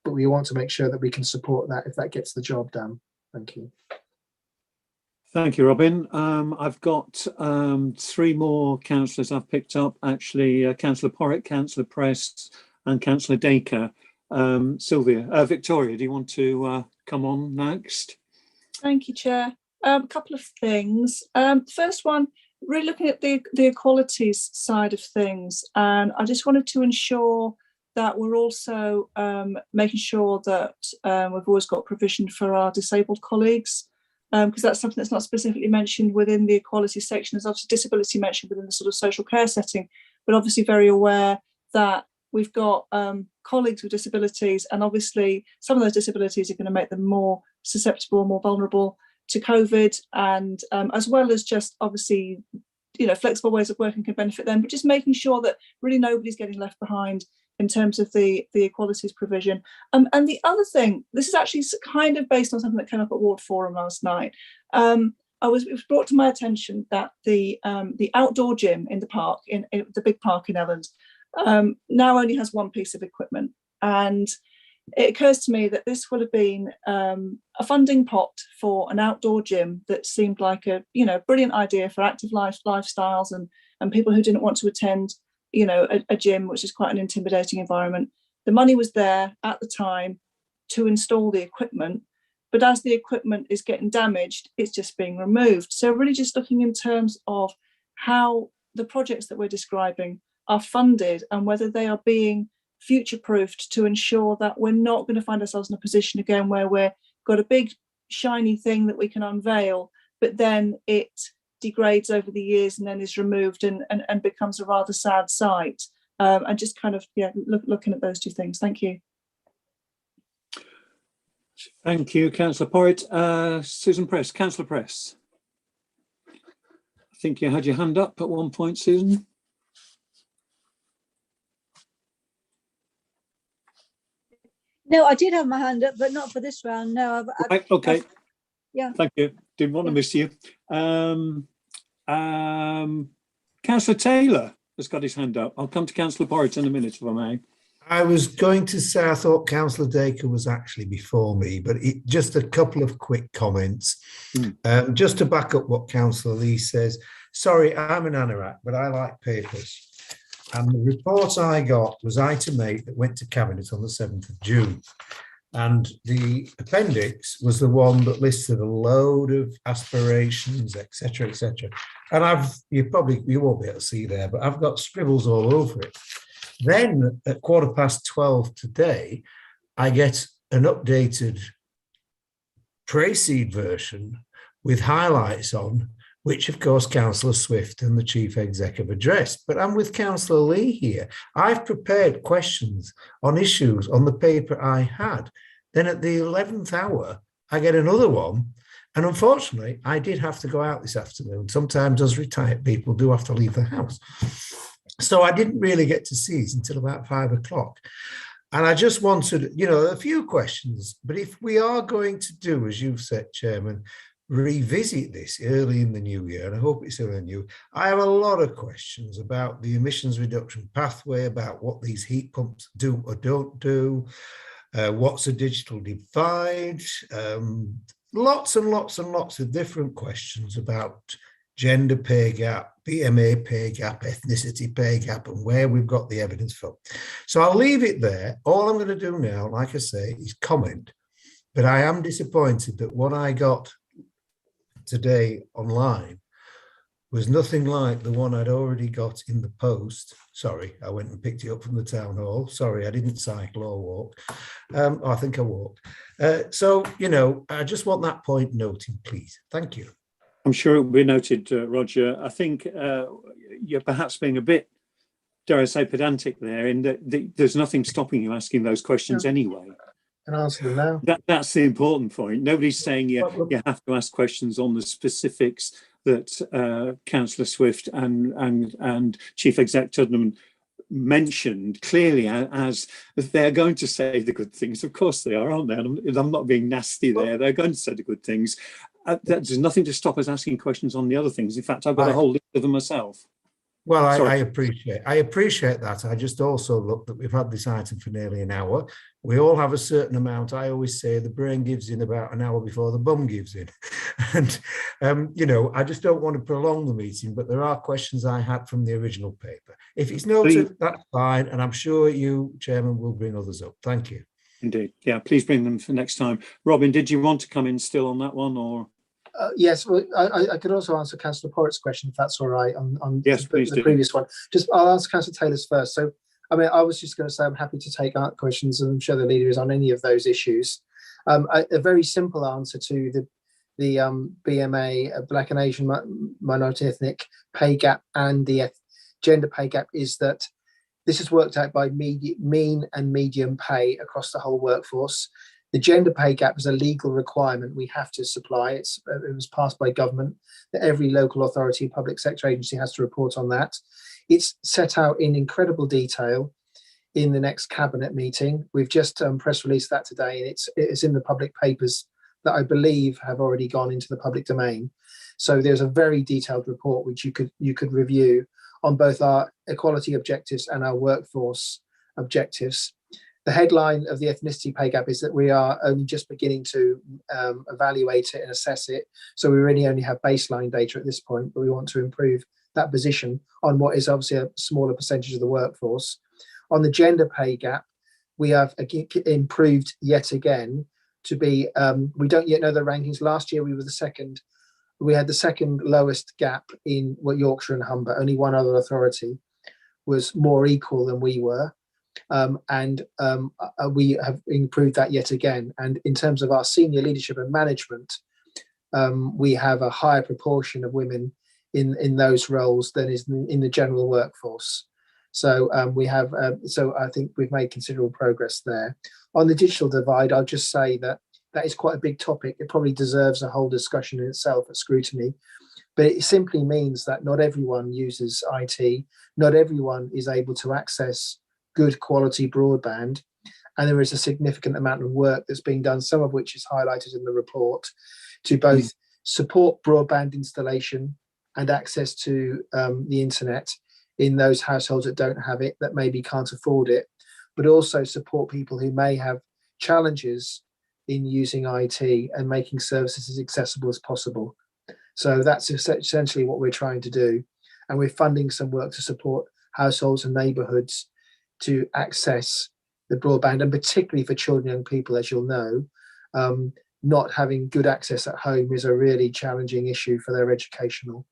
but we want to make sure that we can support that if that gets the job done. Thank you. Thank you, Robin. I've got 3 more councillors I've picked up, actually, Councillor Porritt, Councillor Press and Councillor Dacre. Victoria, do you want to come on next? Thank you, Chair. A couple of things. First one, really looking at the equalities side of things, and I just wanted to ensure that we're also making sure that we've always got provision for our disabled colleagues, because that's something that's not specifically mentioned within the equality section. There's obviously disability mentioned within the sort of social care setting, but obviously very aware that we've got colleagues with disabilities, and obviously some of those disabilities are going to make them more susceptible, more vulnerable to COVID, and as well as just obviously, you know, flexible ways of working can benefit them, but just making sure that really nobody's getting left behind in terms of the equalities provision. And the other thing, this is actually kind of based on something that came up at Ward Forum last night. It was brought to my attention that the outdoor gym in the park, in the big park in Elland, now only has one piece of equipment. And it occurs to me that this would have been a funding pot for an outdoor gym that seemed like a, you know, brilliant idea for active lifestyles and people who didn't want to attend, you know, a gym, which is quite an intimidating environment. The money was there at the time to install the equipment, but as the equipment is getting damaged, it's just being removed. So really just looking in terms of how the projects that we're describing are funded and whether they are being future-proofed to ensure that we're not going to find ourselves in a position again where we've got a big shiny thing that we can unveil, but then it degrades over the years and then is removed and becomes a rather sad sight. And just kind of, yeah, looking at those two things. Thank you. Thank you, Councillor Porritt. Susan Press, Councillor Press. I think you had your hand up at one point, Susan. No, I did have my hand up, but not for this round. No, Okay. yeah. Thank you. Didn't want to miss you. Councillor Taylor has got his hand up. I'll come to Councillor Porritt in a minute, if I may. I was going to say I thought Councillor Dacre was actually before me, but just a couple of quick comments. Just to back up what Councillor Lee says. Sorry, I'm an anorak, but I like papers. And the report I got was item 8 that went to Cabinet on the 7th of June. And the appendix was the one that listed a load of aspirations, etc., etc. And you won't be able to see there, but I've got scribbles all over it. Then at 12:15 today, I get an updated pre-seed version with highlights on, which of course Councillor Swift and the Chief Exec have addressed. But I'm with Councillor Lee here. I've prepared questions on issues on the paper I had. Then at the 11th hour, I get another one. And unfortunately, I did have to go out this afternoon. Sometimes as retired people do have to leave the house. So I didn't really get to see it until about 5 o'clock. And I just wanted, a few questions. But if we are going to do, as you've said, Chairman, revisit this early in the new year, and I hope it's early in the new year, I have a lot of questions about the emissions reduction pathway, about what these heat pumps do or don't do, what's a digital divide, lots and lots and lots of different questions about gender pay gap, BMA pay gap, ethnicity pay gap, and where we've got the evidence from. So I'll leave it there. All I'm going to do now, like I say, is comment, but I am disappointed that what I got today online was nothing like the one I'd already got in the post. Sorry, I went and picked it up from the town hall. Sorry, I didn't cycle or walk. I think I walked. So, I just want that point noted, please. Thank you. I'm sure it will be noted, Roger. I think you're perhaps being a bit, dare I say, pedantic there, in that there's nothing stopping you asking those questions anyway. And answer them now. That's the important point. Nobody's saying you have to ask questions on the specifics that Councillor Swift and Chief Exec Tuddenham mentioned clearly, as they're going to say the good things. Of course they are, aren't they? And I'm not being nasty there. They're going to say the good things. There's nothing to stop us asking questions on the other things. In fact, I've got a whole list of them myself. Well, I appreciate that. I just also look that we've had this item for nearly an hour. We all have a certain amount. I always say the brain gives in about an hour before the bum gives in. And, I just don't want to prolong the meeting, but there are questions I had from the original paper. If it's noted, that's fine. And I'm sure you, Chairman, will bring others up. Thank you. Indeed. Yeah, please bring them for next time. Robin, did you want to come in still on that one, or? Yes, well, I could also answer Councillor Porritt's question, if that's all right, on yes, the previous one. I'll answer Councillor Taylor's first. So, I was just going to say I'm happy to take questions, and I'm sure the leader is on any of those issues. A very simple answer to the BMA, Black and Asian minority ethnic pay gap, and the gender pay gap is that this is worked out by mean and median pay across the whole workforce. The gender pay gap is a legal requirement we have to supply. It was passed by government that every local authority, public sector agency has to report on that. It's set out in incredible detail in the next cabinet meeting. We've just press released that today, and it's in the public papers that I believe have already gone into the public domain. So there's a very detailed report which you could review on both our equality objectives and our workforce objectives. The headline of the ethnicity pay gap is that we are only just beginning to evaluate it and assess it. So we really only have baseline data at this point, but we want to improve that position on what is obviously a smaller percentage of the workforce. On the gender pay gap, we have improved yet again to be, we don't yet know the rankings. Last year we were we had the second lowest gap in Yorkshire and Humber. Only one other authority was more equal than we were. We have improved that yet again. And in terms of our senior leadership and management, we have a higher proportion of women in those roles than is in the general workforce. So so I think we've made considerable progress there. On the digital divide, I'll just say that is quite a big topic. It probably deserves a whole discussion in itself at Scrutiny. But it simply means that not everyone uses IT, not everyone is able to access good quality broadband, and there is a significant amount of work that's being done, some of which is highlighted in the report, to both support broadband installation and access to the internet in those households that don't have it, that maybe can't afford it, but also support people who may have challenges in using IT and making services as accessible as possible. So that's essentially what we're trying to do. And we're funding some work to support households and neighbourhoods to access the broadband, and particularly for children and young people, as you'll know, not having good access at home is a really challenging issue for their educational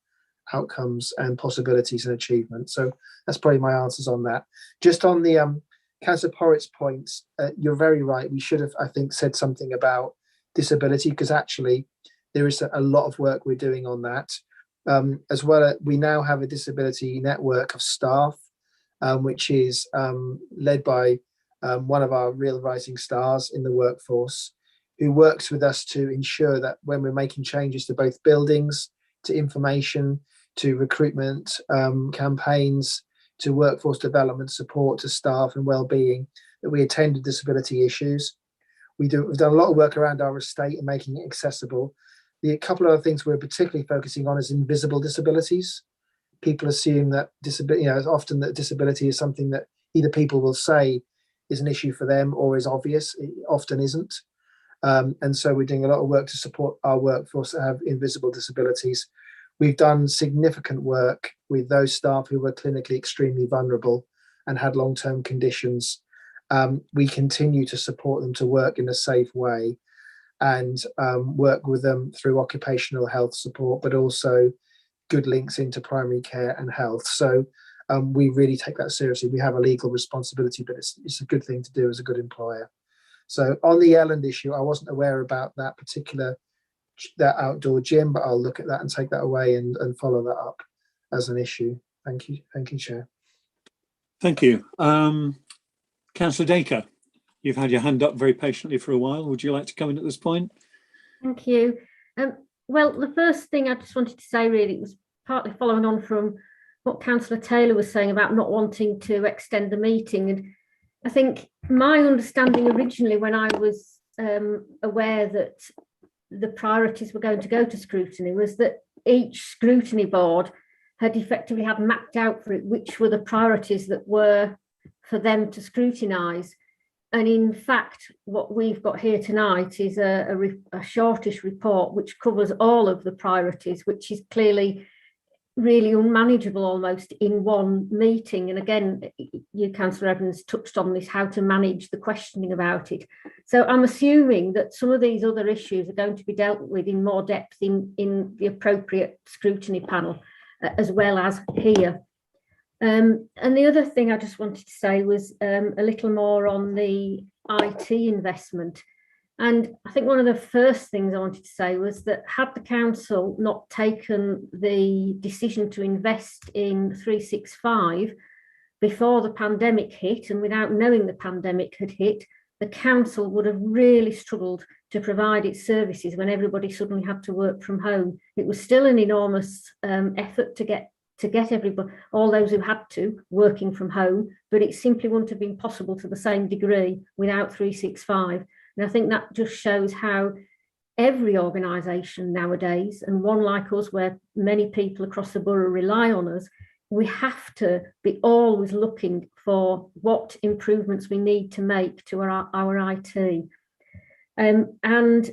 outcomes and possibilities and achievement. So that's probably my answers on that. Just on the Councillor Porritt's points, you're very right. We should have, I think, said something about disability, because actually there is a lot of work we're doing on that. As well, we now have a disability network of staff, which is led by one of our real rising stars in the workforce, who works with us to ensure that when we're making changes to both buildings, to information, to recruitment campaigns, to workforce development support, to staff and well-being, that we attend to disability issues. We've done a lot of work around our estate and making it accessible. A couple of other things we're particularly focusing on is invisible disabilities. People assume that disability, often that disability is something that either people will say is an issue for them or is obvious. It often isn't. And so we're doing a lot of work to support our workforce that have invisible disabilities. We've done significant work with those staff who were clinically extremely vulnerable and had long-term conditions. We continue to support them to work in a safe way and work with them through occupational health support, but also good links into primary care and health. So we really take that seriously. We have a legal responsibility, but it's a good thing to do as a good employer. So on the Elland issue, I wasn't aware about that outdoor gym, but I'll look at that and take that away and follow that up as an issue. Thank you, Chair. Thank you. Councillor Dacre, you've had your hand up very patiently for a while. Would you like to come in at this point? Thank you. Well, the first thing I just wanted to say really was partly following on from what Councillor Taylor was saying about not wanting to extend the meeting. And I think my understanding originally, when I was aware that the priorities were going to go to scrutiny, was that each scrutiny board had effectively had mapped out for it which were the priorities that were for them to scrutinise. And in fact, what we've got here tonight is a shortish report which covers all of the priorities, which is clearly really unmanageable almost in one meeting. And again, you, Councillor Evans, touched on this, how to manage the questioning about it. So I'm assuming that some of these other issues are going to be dealt with in more depth in the appropriate scrutiny panel, as well as here. And the other thing I just wanted to say was a little more on the IT investment. And I think one of the first things I wanted to say was that had the council not taken the decision to invest in 365 before the pandemic hit, and without knowing the pandemic had hit, the council would have really struggled to provide its services when everybody suddenly had to work from home. It was still an enormous effort to get everybody, all those who had to, working from home, but it simply wouldn't have been possible to the same degree without 365. And I think that just shows how every organisation nowadays, and one like us where many people across the borough rely on us, we have to be always looking for what improvements we need to make to our IT. And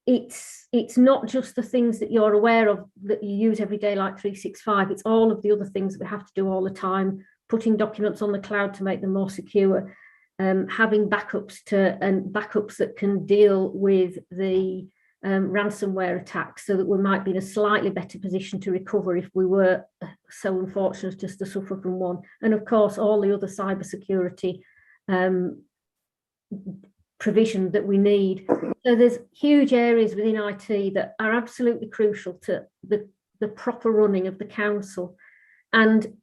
it's not just the things that you're aware of that you use every day like 365, it's all of the other things that we have to do all the time, putting documents on the cloud to make them more secure, having backups that can deal with the ransomware attacks, so that we might be in a slightly better position to recover if we were so unfortunate just to suffer from one. And of course, all the other cybersecurity provision that we need. So there's huge areas within IT that are absolutely crucial to the proper running of the council. And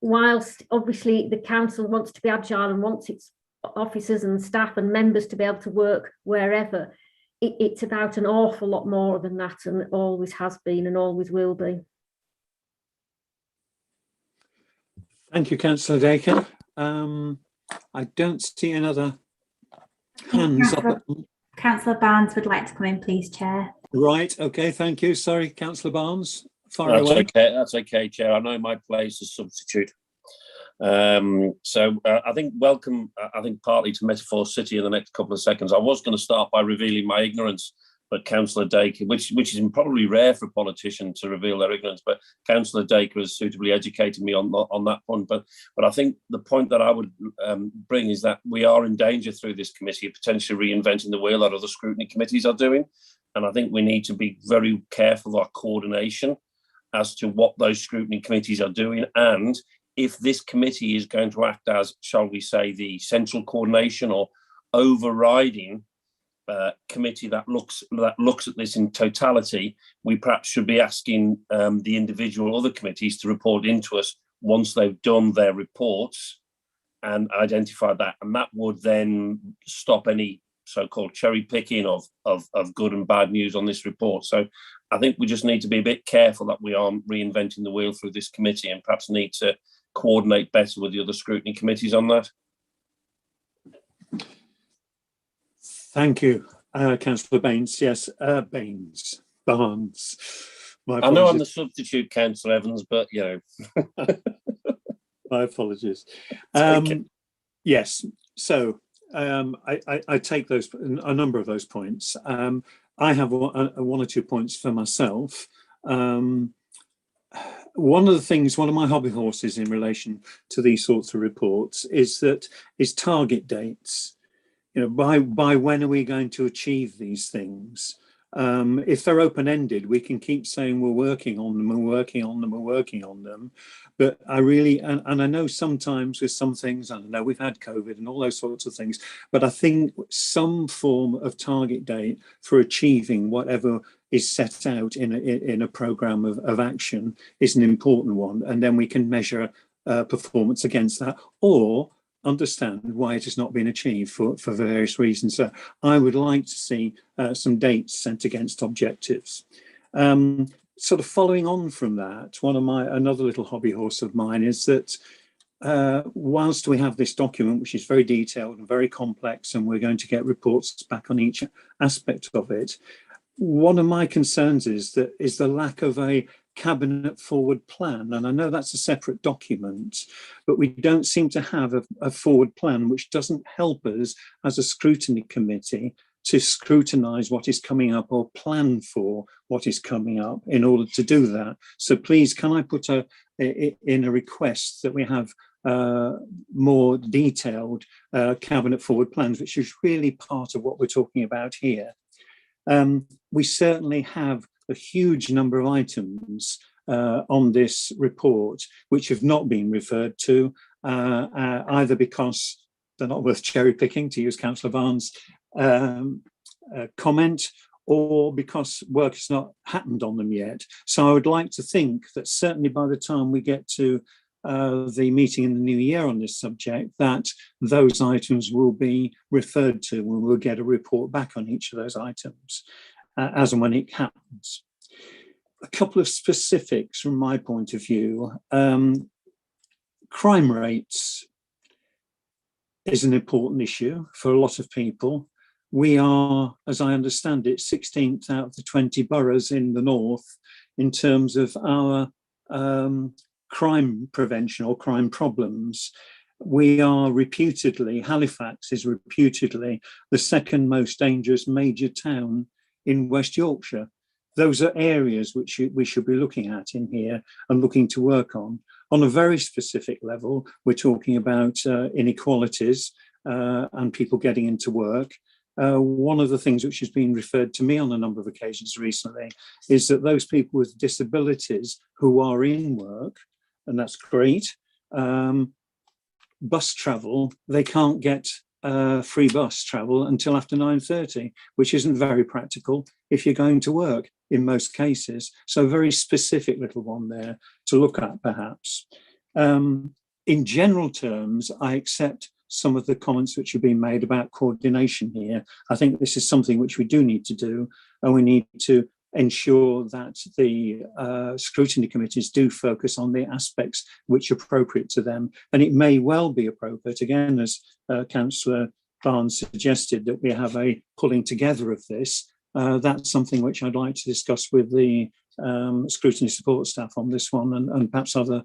whilst obviously the council wants to be agile and wants its officers and staff and members to be able to work wherever, it's about an awful lot more than that, and it always has been and always will be. Thank you, Councillor Dacre. I don't see another hands up. Councillor Barnes would like to come in, please, Chair. Right, okay, thank you. Sorry, Councillor Barnes. Far away. Okay. That's okay, Chair. I know my place is substitute. I think welcome, I think partly to Metaphor City in the next couple of seconds. I was going to start by revealing my ignorance, but Councillor Dacre, which is probably rare for a politician to reveal their ignorance, but Councillor Dacre has suitably educated me on that point. But I think the point that I would bring is that we are in danger through this committee of potentially reinventing the wheel that other scrutiny committees are doing. And I think we need to be very careful of our coordination as to what those scrutiny committees are doing, and if this committee is going to act as, shall we say, the central coordination or overriding committee that looks at this in totality, we perhaps should be asking the individual other committees to report into us once they've done their reports and identified that, and that would then stop any so-called cherry picking of good and bad news on this report. So I think we just need to be a bit careful that we aren't reinventing the wheel through this committee, and perhaps need to coordinate better with the other scrutiny committees on that. Thank you, Councillor Baines. Yes, Barnes. I know I'm the substitute, Councillor Evans, but you know. My apologies. Okay. Yes, so I take a number of those points. I have one or two points for myself. One of my hobby horses in relation to these sorts of reports is target dates. You know, by when are we going to achieve these things? If they're open-ended, we can keep saying we're working on them. But I really, and I know sometimes with some things, I know we've had COVID and all those sorts of things, but I think some form of target date for achieving whatever is set out in a programme of action is an important one. And then we can measure performance against that, or understand why it has not been achieved for various reasons. So I would like to see some dates set against objectives. Sort of following on from that, another little hobby horse of mine is that whilst we have this document, which is very detailed and very complex, and we're going to get reports back on each aspect of it, one of my concerns is the lack of a cabinet forward plan. And I know that's a separate document, but we don't seem to have a forward plan, which doesn't help us as a scrutiny committee to scrutinise what is coming up or plan for what is coming up in order to do that. So please, can I put in a request that we have more detailed cabinet forward plans, which is really part of what we're talking about here. We certainly have a huge number of items on this report which have not been referred to, either because they're not worth cherry picking, to use Councillor Barnes' comment, or because work has not happened on them yet. So I would like to think that certainly by the time we get to the meeting in the new year on this subject, that those items will be referred to, and we'll get a report back on each of those items as and when it happens. A couple of specifics from my point of view. Crime rates is an important issue for a lot of people. We are, as I understand it, 16th out of the 20 boroughs in the north in terms of our crime prevention or crime problems. We are reputedly, Halifax is reputedly the second most dangerous major town in West Yorkshire. Those are areas which we should be looking at in here and looking to work on. On a very specific level, we're talking about inequalities and people getting into work. One of the things which has been referred to me on a number of occasions recently is that those people with disabilities who are in work, and that's great, bus travel, they can't get free bus travel until after 9:30, which isn't very practical if you're going to work in most cases. So a very specific little one there to look at perhaps. In general terms, I accept some of the comments which have been made about coordination here. I think this is something which we do need to do, and we need to ensure that the scrutiny committees do focus on the aspects which are appropriate to them. And it may well be appropriate, again, as Councillor Barnes suggested, that we have a pulling together of this. That's something which I'd like to discuss with the scrutiny support staff on this one, and perhaps other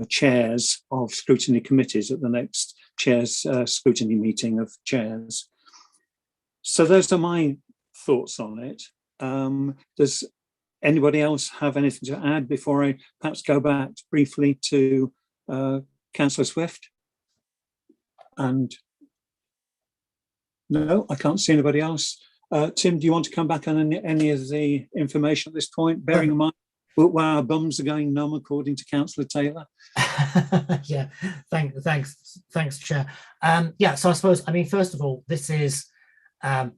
chairs of scrutiny committees at the next chairs scrutiny meeting of chairs. So those are my thoughts on it. Does anybody else have anything to add before I perhaps go back briefly to Councillor Swift? And no, I can't see anybody else. Tim, do you want to come back on any of the information at this point, bearing in mind where our bums are going numb, according to Councillor Taylor? Yeah, thanks, Chair. Yeah, so I suppose, I mean, first of all, this is about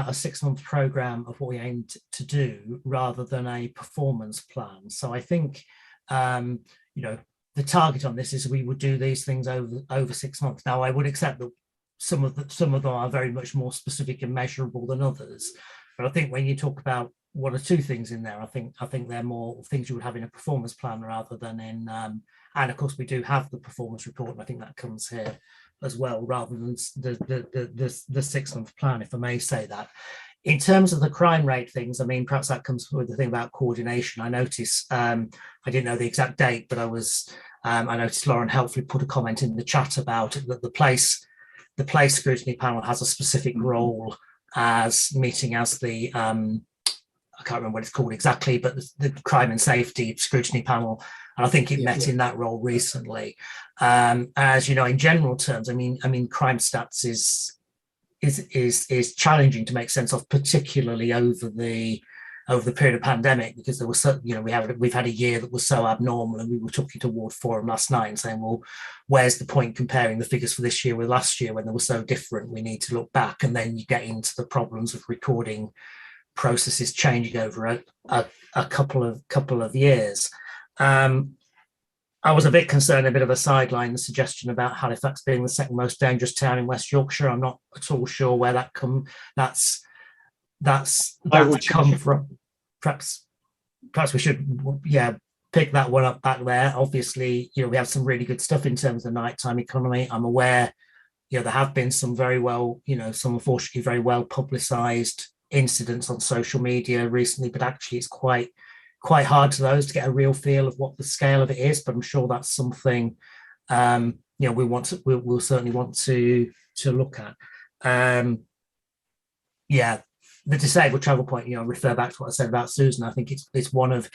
a 6-month programme of what we aim to do rather than a performance plan. So I think, you know, the target on this is we would do these things over 6 months. Now, I would accept that some of them are very much more specific and measurable than others. But I think when you talk about 1 or 2 things in there, I think they're more things you would have in a performance plan rather than in, and of course we do have the performance report, and I think that comes here as well, rather than the 6-month plan, if I may say that. In terms of the crime rate things, I mean, perhaps that comes with the thing about coordination. I noticed, I didn't know the exact date, but I noticed Lauren helpfully put a comment in the chat about it, that the place scrutiny panel has a specific role as meeting as the, I can't remember what it's called exactly, but the crime and safety scrutiny panel. And I think it met in that role recently. As you know, in general terms, I mean, crime stats is challenging to make sense of, particularly over the period of pandemic, because there was so, you know, we've had a year that was so abnormal, and we were talking to Ward Forum last night and saying, well, where's the point comparing the figures for this year with last year when they were so different? We need to look back, and then you get into the problems of recording processes changing over a couple of years. I was a bit concerned, a bit of a sideline, the suggestion about Halifax being the second most dangerous town in West Yorkshire. I'm not at all sure where that's come from. Perhaps we should, pick that one up back there. Obviously, you know, we have some really good stuff in terms of the nighttime economy. I'm aware, you know, there have been some very well, you know, some unfortunately very well publicised incidents on social media recently, but actually it's quite hard to those to get a real feel of what the scale of it is. But I'm sure that's something, you know, we'll certainly want to look at. The disabled travel point, you know, refer back to what I said about Susan. I think it's one of,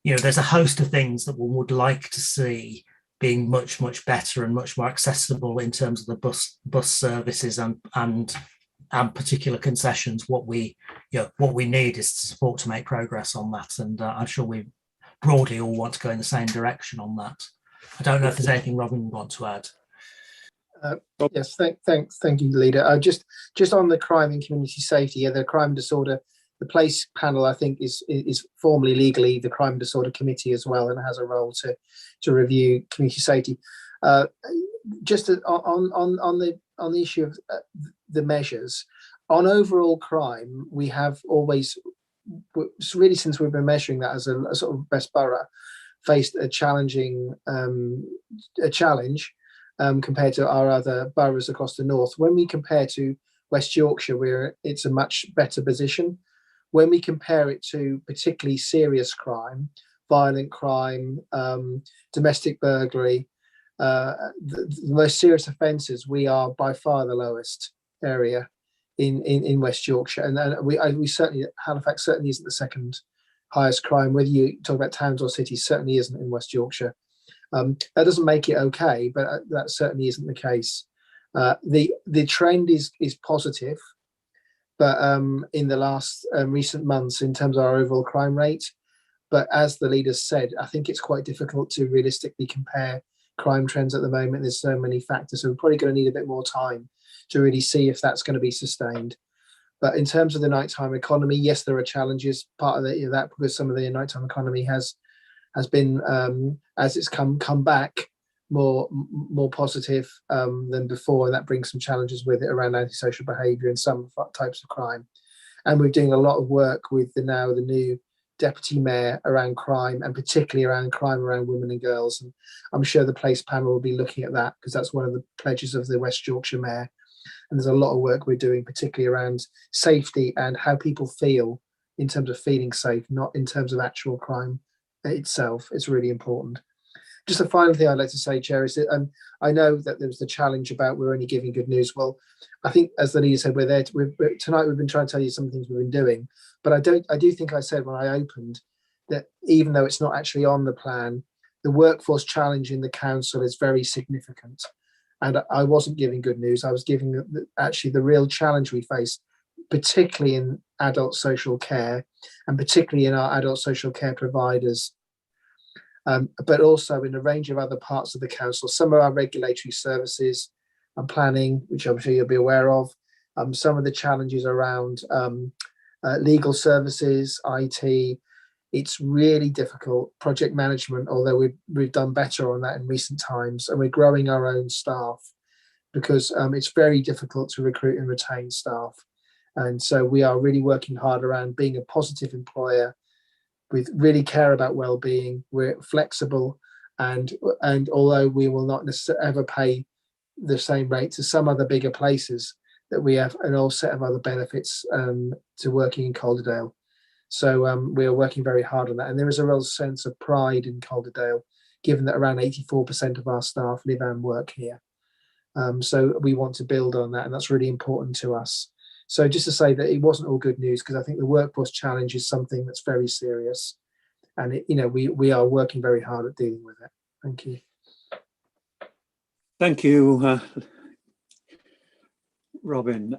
you know, there's a host of things that one would like to see being much better and much more accessible in terms of the bus services and particular concessions. What we need is support to make progress on that, and I'm sure we broadly all want to go in the same direction on that. I don't know if there's anything Robin would want to add. Yes, thank you, Leader. Just on the crime and community safety, the crime and disorder, the place panel, I think, is formally legally the crime and disorder committee as well, and has a role to review community safety. Just on the issue of the measures on overall crime, we have always, really since we've been measuring that as a sort of best borough, faced a challenge compared to our other boroughs across the north. When we compare to West Yorkshire, it's a much better position. When we compare it to particularly serious crime, violent crime, domestic burglary, the most serious offences, we are by far the lowest area in West Yorkshire, and we certainly, Halifax certainly isn't the second highest crime. Whether you talk about towns or cities, certainly isn't in West Yorkshire. That doesn't make it okay, but that certainly isn't the case. The trend is positive, but in the last recent months, in terms of our overall crime rate. But as the leaders said, I think it's quite difficult to realistically compare crime trends at the moment. There's so many factors, so we're probably going to need a bit more time to really see if that's going to be sustained. But in terms of the nighttime economy, yes, there are challenges. Part of that because some of the nighttime economy has been, as it's come back, more positive than before, and that brings some challenges with it around antisocial behaviour and some types of crime. And we're doing a lot of work with the new Deputy Mayor around crime, and particularly around crime around women and girls. And I'm sure the Place panel will be looking at that, because that's one of the pledges of the West Yorkshire Mayor. And there's a lot of work we're doing, particularly around safety and how people feel in terms of feeling safe, not in terms of actual crime itself. It's really important. Just a final thing I'd like to say, Chair, is that I know that there was the challenge about we're only giving good news. Well, I think, as the leader said, we're there. Tonight we've been trying to tell you some things we've been doing, but I do think I said when I opened that even though it's not actually on the plan, the workforce challenge in the council is very significant. And I wasn't giving good news. I was giving actually the real challenge we face, particularly in adult social care and particularly in our adult social care providers. But also in a range of other parts of the council, some of our regulatory services and planning, which I'm sure you'll be aware of, some of the challenges around legal services, IT. It's really difficult. Project management, although we've done better on that in recent times, and we're growing our own staff because it's very difficult to recruit and retain staff. And so we are really working hard around being a positive employer. We really care about well-being. We're flexible, and although we will not necessarily ever pay the same rate to some other bigger places, that we have an whole set of other benefits to working in Calderdale. So we are working very hard on that, and there is a real sense of pride in Calderdale, given that around 84% of our staff live and work here. So we want to build on that, and that's really important to us. So just to say that it wasn't all good news, because I think the workforce challenge is something that's very serious, and we are working very hard at dealing with it. Thank you. Thank you, Robin.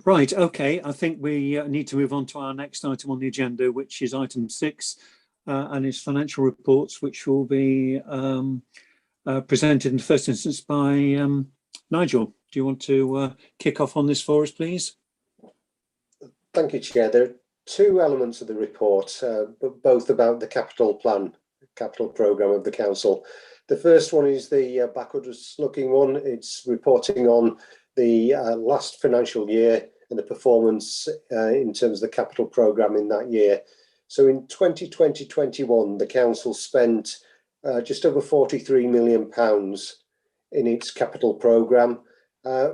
Right, okay, I think we need to move on to our next item on the agenda, which is item 6, and its financial reports, which will be presented in the first instance by Nigel. Do you want to kick off on this for us, please? Thank you, Chair. There are two elements of the report, but both about the capital plan, capital programme of the council. The first one is the backwards looking one. It's reporting on the last financial year and the performance in terms of the capital programme in that year. So in 2020-21, the council spent just over £43 million in its capital programme,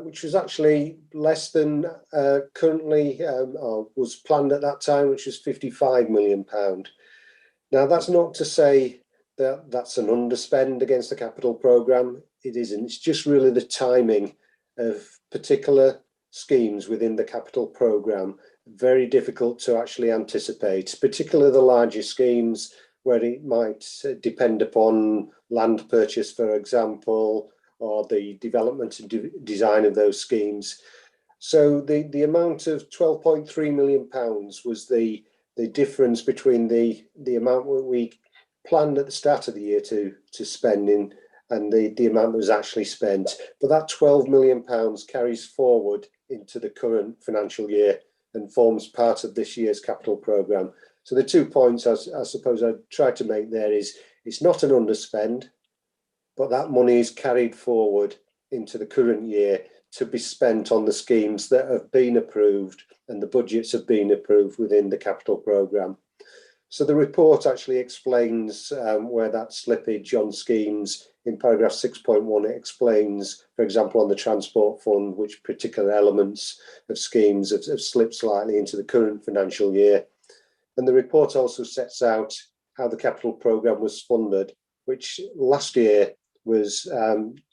which was actually less than currently was planned at that time, which was £55 million. Now, that's not to say that that's an underspend against the capital programme. It isn't. It's just really the timing of particular schemes within the capital programme, very difficult to actually anticipate, particularly the larger schemes where it might depend upon land purchase, for example, or the development and design of those schemes. So the amount of £12.3 million was the difference between the amount we planned at the start of the year to spend in and the amount that was actually spent. But that £12 million carries forward into the current financial year and forms part of this year's capital programme. So the 2 points I suppose I tried to make there is it's not an underspend, but that money is carried forward into the current year to be spent on the schemes that have been approved and the budgets have been approved within the capital programme. So the report actually explains where that slippage on schemes in paragraph 6.1, it explains, for example, on the transport fund, which particular elements of schemes have slipped slightly into the current financial year. And the report also sets out how the capital programme was funded, which last year was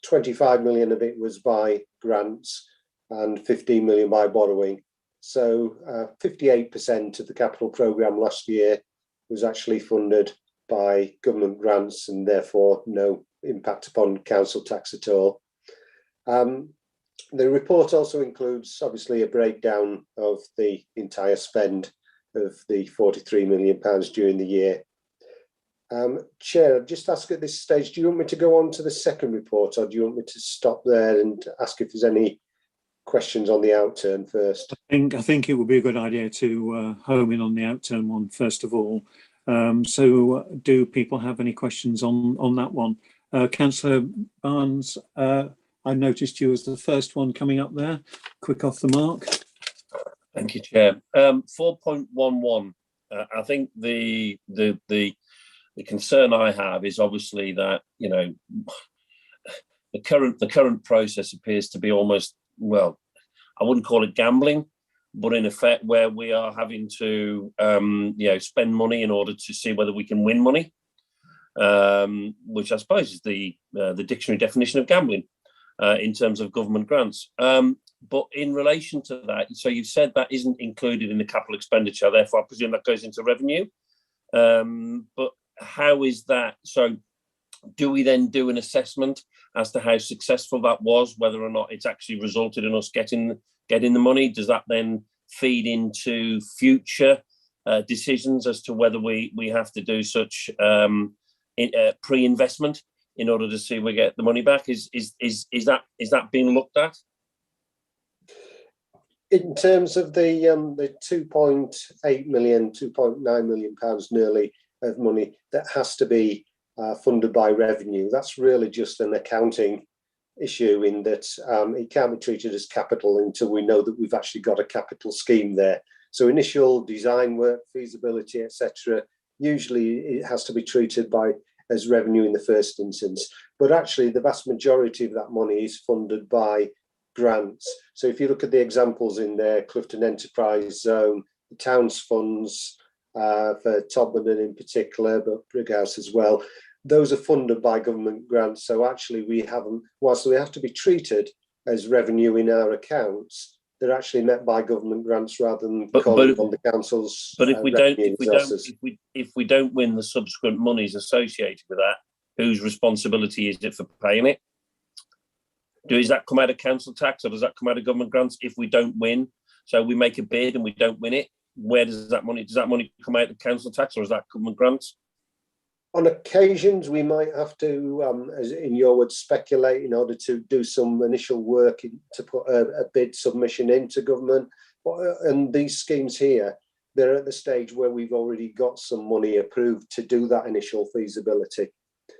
25 million of it was by grants and 15 million by borrowing. So 58% of the capital programme last year was actually funded by government grants and therefore no impact upon council tax at all. The report also includes obviously a breakdown of the entire spend of the £43 million during the year. Chair, I'd just ask at this stage, do you want me to go on to the second report or do you want me to stop there and ask if there's any questions on the outturn first? I think it would be a good idea to home in on the outturn one first of all. So do people have any questions on that one? Councillor Barnes, I noticed you as the first one coming up there, quick off the mark. Thank you, Chair. 4.11. I think the concern I have is obviously that the current process appears to be almost, well, I wouldn't call it gambling, but in effect where we are having to spend money in order to see whether we can win money, which I suppose is the dictionary definition of gambling in terms of government grants. But in relation to that, so you've said that isn't included in the capital expenditure, therefore I presume that goes into revenue. But how is that? So do we then do an assessment as to how successful that was, whether or not it's actually resulted in us getting the money? Does that then feed into future decisions as to whether we have to do such pre-investment in order to see we get the money back? Is that being looked at? In terms of the 2.8 million, 2.9 million pounds nearly of money that has to be funded by revenue, that's really just an accounting issue in that it can't be treated as capital until we know that we've actually got a capital scheme there. So initial design work, feasibility, etc., usually it has to be treated as revenue in the first instance. But actually the vast majority of that money is funded by grants. So if you look at the examples in there, Clifton Enterprise Zone, the Towns Funds for Todmorden in particular, but Brighouse as well, those are funded by government grants. So actually we haven't, whilst we have to be treated as revenue in our accounts, they're actually met by government grants rather than calling on the council's. But if we don't win the subsequent monies associated with that, whose responsibility is it for paying it? Does that come out of council tax or does that come out of government grants if we don't win? So we make a bid and we don't win it. Where does that money come out of council tax or is that government grants? On occasions, we might have to, as in your words, speculate in order to do some initial work to put a bid submission into government. And these schemes here, they're at the stage where we've already got some money approved to do that initial feasibility.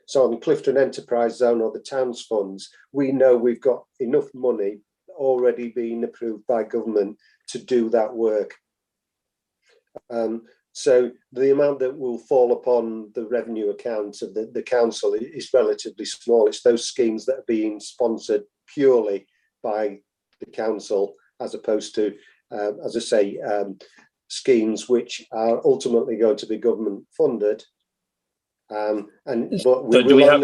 So on the Clifton Enterprise Zone or the Towns Funds, we know we've got enough money already being approved by government to do that work. So the amount that will fall upon the revenue account of the council is relatively small. It's those schemes that are being sponsored purely by the council, as opposed to, as I say, schemes which are ultimately going to be government funded. Do we have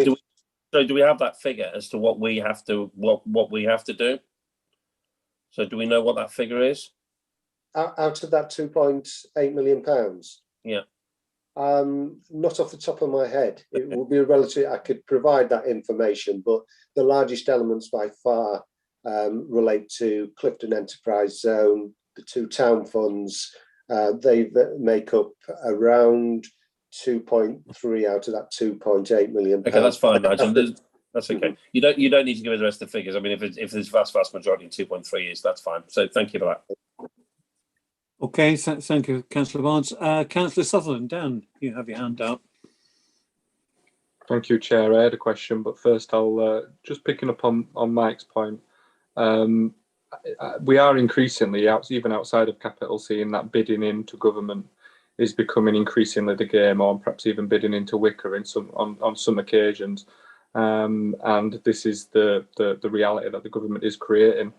that figure as to what we have to do? So do we know what that figure is? Out of that 2.8 million pounds? Yeah. Not off the top of my head. It will be I could provide that information, but the largest elements by far relate to Clifton Enterprise Zone, the two town funds. They make up around 2.3 out of that 2.8 million. Okay, that's fine, Nigel. That's okay. You don't need to give us the rest of the figures. I mean, if there's vast majority in 2.3 is, that's fine. So thank you for that. Okay, thank you, Councillor Barnes. Councillor Sutherland, Dan, you have your hand up. Thank you, Chair. I had a question, but first I'll just picking up on Mike's point. We are increasingly, even outside of Capital, seeing that bidding into government is becoming increasingly the game, or perhaps even bidding into Wicker on some occasions. And this is the reality that the government is creating.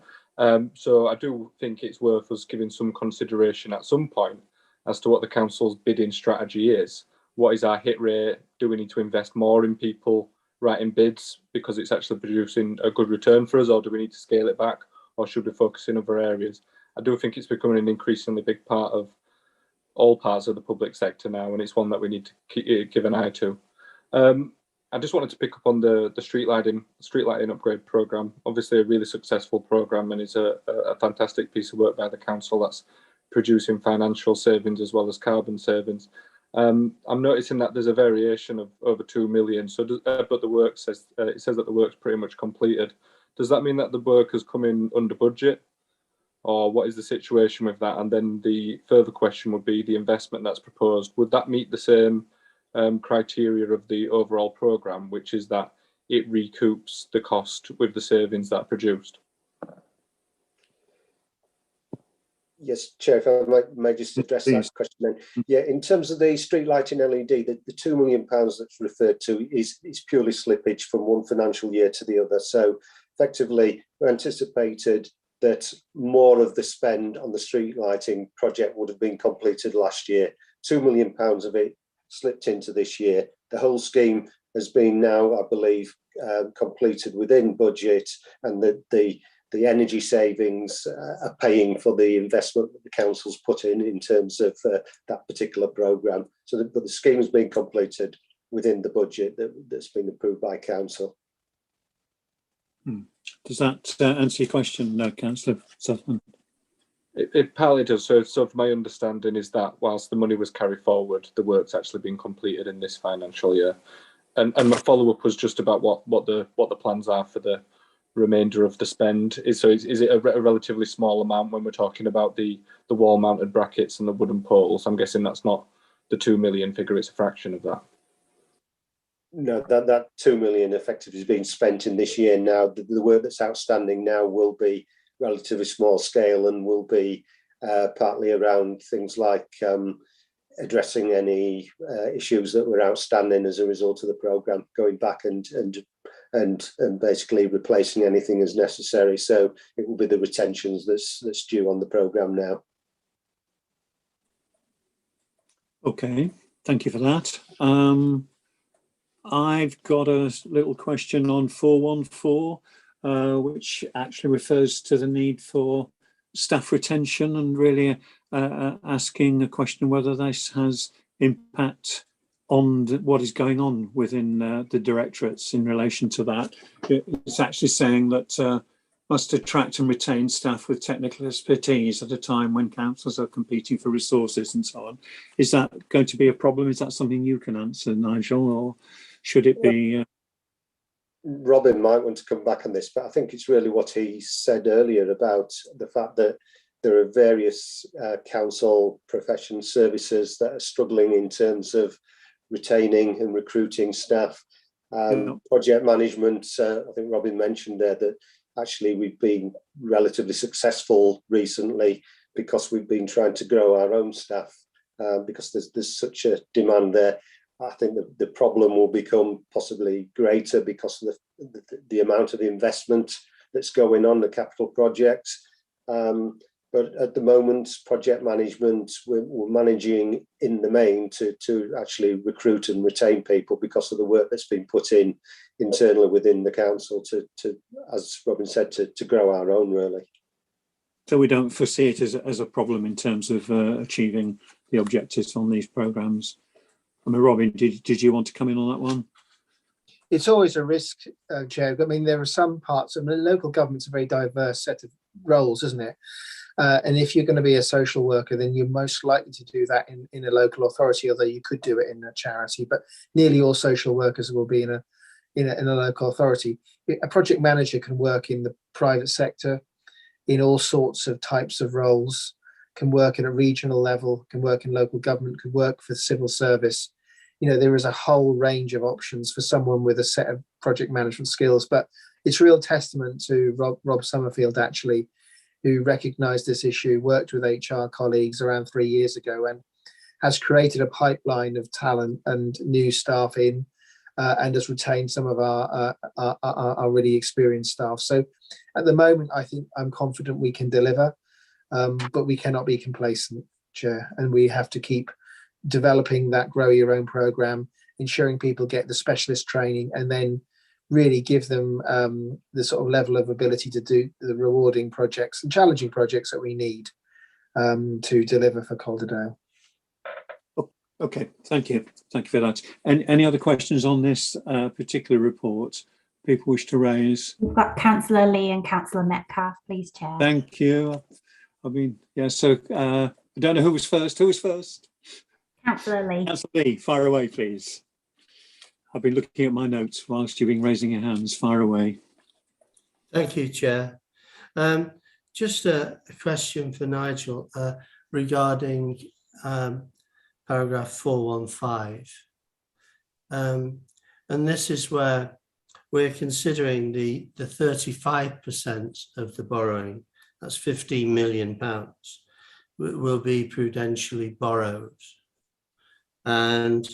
So I do think it's worth us giving some consideration at some point as to what the council's bidding strategy is. What is our hit rate? Do we need to invest more in people writing bids because it's actually producing a good return for us, or do we need to scale it back, or should we focus in other areas? I do think it's becoming an increasingly big part of all parts of the public sector now, and it's one that we need to give an eye to. I just wanted to pick up on the street lighting upgrade programme. Obviously a really successful programme, and it's a fantastic piece of work by the council that's producing financial savings as well as carbon savings. I'm noticing that there's a variation of over 2 million. So, but the work says it says that the work's pretty much completed. Does that mean that the work has come in under budget, or what is the situation with that? And then the further question would be the investment that's proposed. Would that meet the same criteria of the overall programme, which is that it recoups the cost with the savings that are produced? Yes, Chair, if I may just address that question then. Yeah, in terms of the street lighting LED, the £2 million that's referred to is purely slippage from one financial year to the other. So effectively, we anticipated that more of the spend on the street lighting project would have been completed last year. £2 million of it slipped into this year. The whole scheme has been now, I believe, completed within budget, and the energy savings are paying for the investment that the council's put in terms of that particular programme. So the scheme has been completed within the budget that's been approved by council. Does that answer your question, Councillor Sutherland? It partly does. So from my understanding is that whilst the money was carried forward, the work's actually been completed in this financial year. And my follow-up was just about what the plans are for the remainder of the spend. Is it a relatively small amount when we're talking about the wall-mounted brackets and the wooden portals? I'm guessing that's not the 2 million figure; it's a fraction of that. No, that 2 million effectively is being spent in this year now. The work that's outstanding now will be relatively small scale and will be partly around things like addressing any issues that were outstanding as a result of the programme, going back and basically replacing anything as necessary. So it will be the retentions that's due on the programme now. Okay, thank you for that. I've got a little question on 414, which actually refers to the need for staff retention, and really asking a question whether this has impact on what is going on within the directorates in relation to that. It's actually saying that must attract and retain staff with technical expertise at a time when councils are competing for resources and so on. Is that going to be a problem? Is that something you can answer, Nigel, or should it be? Robin might want to come back on this, but I think it's really what he said earlier about the fact that there are various council profession services that are struggling in terms of retaining and recruiting staff. Project management, I think Robin mentioned there that actually we've been relatively successful recently because we've been trying to grow our own staff because there's such a demand there. I think the problem will become possibly greater because of the amount of investment that's going on, the capital projects. But at the moment, project management, we're managing in the main to actually recruit and retain people because of the work that's been put in internally within the council to as Robin said, to grow our own, really. So we don't foresee it as a problem in terms of achieving the objectives on these programmes. I mean, Robin, did you want to come in on that one? It's always a risk, Chair. I mean, there are some parts, I mean, local government's a very diverse set of roles, isn't it? And if you're going to be a social worker, then you're most likely to do that in a local authority, although you could do it in a charity. But nearly all social workers will be in a local authority. A project manager can work in the private sector, in all sorts of types of roles, can work at a regional level, can work in local government, can work for civil service. You know, there is a whole range of options for someone with a set of project management skills. But it's real testament to Rob Summerfield, actually, who recognised this issue, worked with HR colleagues around 3 years ago, and has created a pipeline of talent and new staff in, and has retained some of our really experienced staff. So at the moment, I think I'm confident we can deliver, but we cannot be complacent, Chair, and we have to keep developing that grow your own programme, ensuring people get the specialist training, and then really give them the sort of level of ability to do the rewarding projects and challenging projects that we need to deliver for Calderdale. Okay, thank you for that. Any other questions on this particular report people wish to raise? We've got Councillor Lee and Councillor Metcalfe, please, Chair. Thank you. I mean, yeah, so I don't know who was first. Who was first? Councillor Lee. Councillor Lee, fire away, please. I've been looking at my notes whilst you've been raising your hands. Fire away. Thank you, Chair. Just a question for Nigel regarding paragraph 415. And this is where we're considering the 35% of the borrowing, that's £15 million, will be prudentially borrowed. And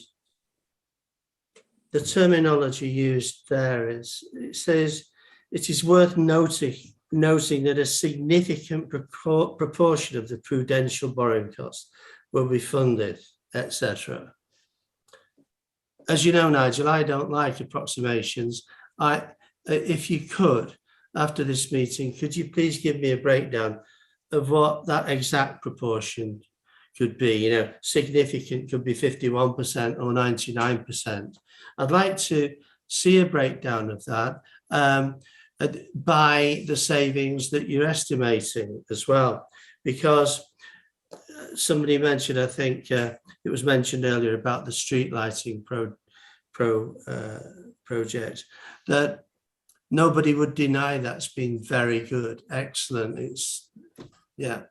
the terminology used there is, it says, it is worth noting noting that a significant proportion of the prudential borrowing costs will be funded, etc. As you know, Nigel, I don't like approximations. If you could, after this meeting, could you please give me a breakdown of what that exact proportion could be? You know, significant could be 51% or 99%. I'd like to see a breakdown of that by the savings that you're estimating as well, because somebody mentioned, I think it was mentioned earlier about the street lighting project, that nobody would deny that's been very good, excellent. It's, yeah,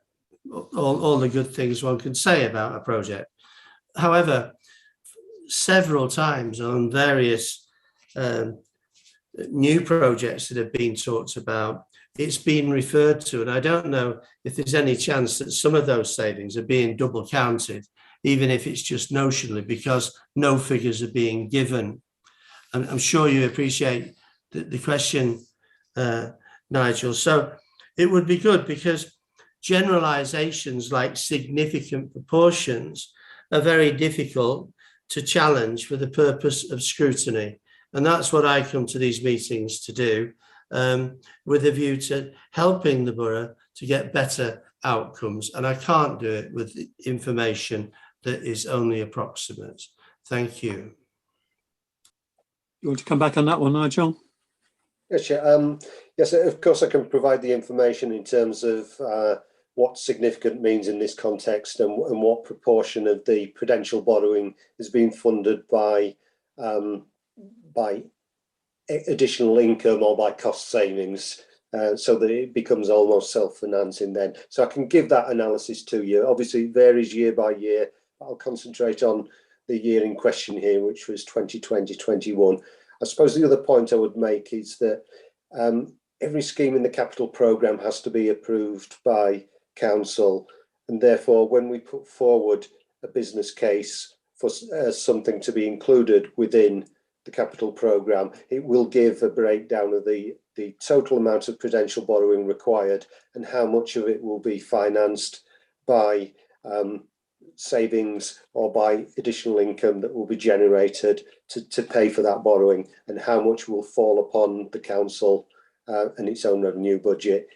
all the good things one can say about a project. However, several times on various new projects that have been talked about, it's been referred to, and I don't know if there's any chance that some of those savings are being double counted, even if it's just notionally, because no figures are being given. I'm sure you appreciate the question, Nigel. So it would be good, because generalizations like significant proportions are very difficult to challenge for the purpose of scrutiny. And that's what I come to these meetings to do, with a view to helping the borough to get better outcomes. And I can't do it with information that is only approximate. Thank you. You want to come back on that one, Nigel? Yes, yes, of course I can provide the information in terms of what significant means in this context, and what proportion of the prudential borrowing is being funded by additional income or by cost savings, so that it becomes almost self-financing then. So I can give that analysis to you. Obviously it varies year by year. I'll concentrate on the year in question here, which was 2020-21. I suppose the other point I would make is that every scheme in the capital programme has to be approved by council, and therefore when we put forward a business case for something to be included within the capital programme, it will give a breakdown of the total amount of prudential borrowing required and how much of it will be financed by savings or by additional income that will be generated to pay for that borrowing, and how much will fall upon the council and its own revenue budget.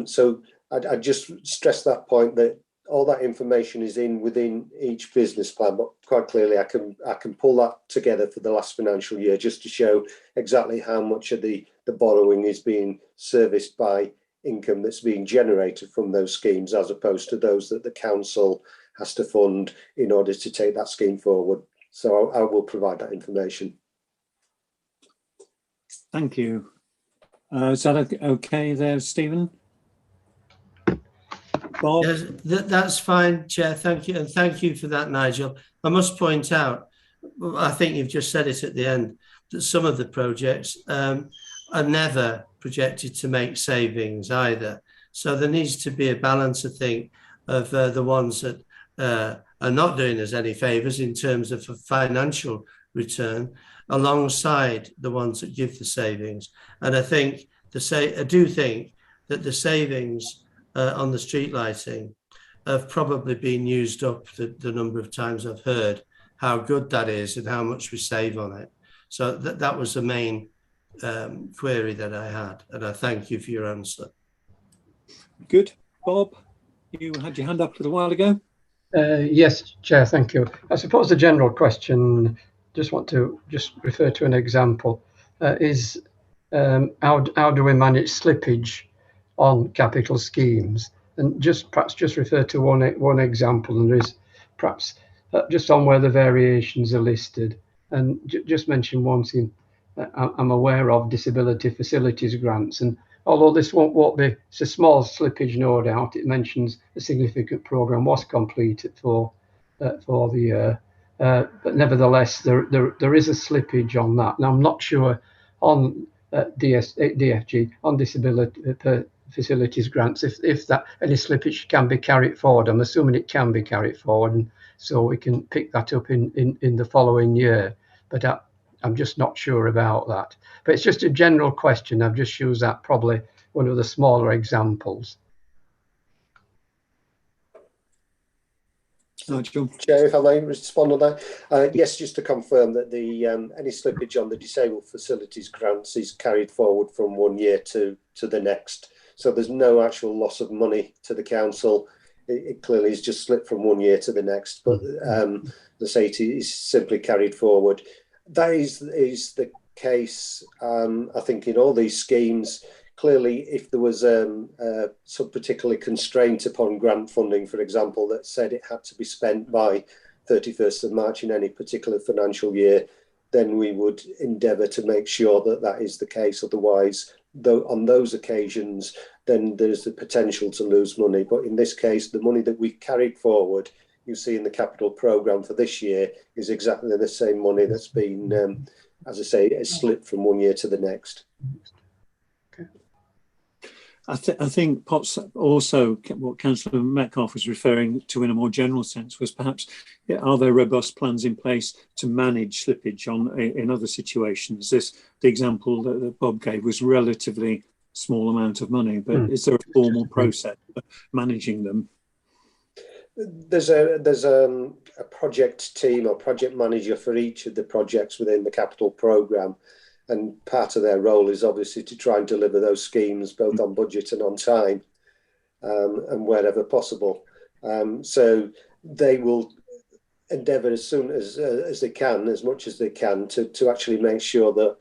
So I just stress that point, that all that information is within each business plan, but quite clearly I can pull that together for the last financial year just to show exactly how much of the borrowing is being serviced by income that's being generated from those schemes, as opposed to those that the council has to fund in order to take that scheme forward. So I will provide that information. Thank you. Is that okay there, Stephen? Bob? Yes, that's fine, Chair. Thank you. And thank you for that, Nigel. I must point out, I think you've just said it at the end, that some of the projects are never projected to make savings either. So there needs to be a balance, I think, of the ones that are not doing us any favours in terms of a financial return, alongside the ones that give the savings. And I do think that the savings on the street lighting have probably been used up the number of times I've heard how good that is and how much we save on it. So that was the main query that I had, and I thank you for your answer. Good. Bob, you had your hand up a little while ago. Yes, Chair, thank you. I suppose the general question, just want to refer to an example, is how do we manage slippage on capital schemes? And perhaps refer to one example, and there is perhaps just on where the variations are listed, and just mention one thing I'm aware of: disability facilities grants. And although this won't be, it's a small slippage, no doubt, it mentions a significant programme was completed for the year, but nevertheless there is a slippage on that. And I'm not sure on DFG, on disability facilities grants, if that any slippage can be carried forward. I'm assuming it can be carried forward, and so we can pick that up in the following year, but I'm just not sure about that. But it's just a general question. I've just used that probably one of the smaller examples. Chair, if I may respond on that. Yes, just to confirm that the any slippage on the disabled facilities grants is carried forward from 1 year to the next. So there's no actual loss of money to the council. It clearly is just slipped from 1 year to the next, but the SAT is simply carried forward. That is the case, I think, in all these schemes. Clearly, if there was some particular constraint upon grant funding, for example, that said it had to be spent by 31st of March in any particular financial year, then we would endeavour to make sure that that is the case. Otherwise, though, on those occasions, then there's the potential to lose money. But in this case, the money that we carried forward, you see in the capital programme for this year, is exactly the same money that's been, as I say, has slipped from 1 year to the next. I think perhaps also what Councillor Metcalfe was referring to in a more general sense was perhaps, are there robust plans in place to manage slippage in other situations? The example that Bob gave was relatively small amount of money, but is there a formal process for managing them? There's a project team or project manager for each of the projects within the capital programme. And part of their role is obviously to try and deliver those schemes both on budget and on time, and wherever possible. So they will endeavour as soon as they can, as much as they can, to actually make sure that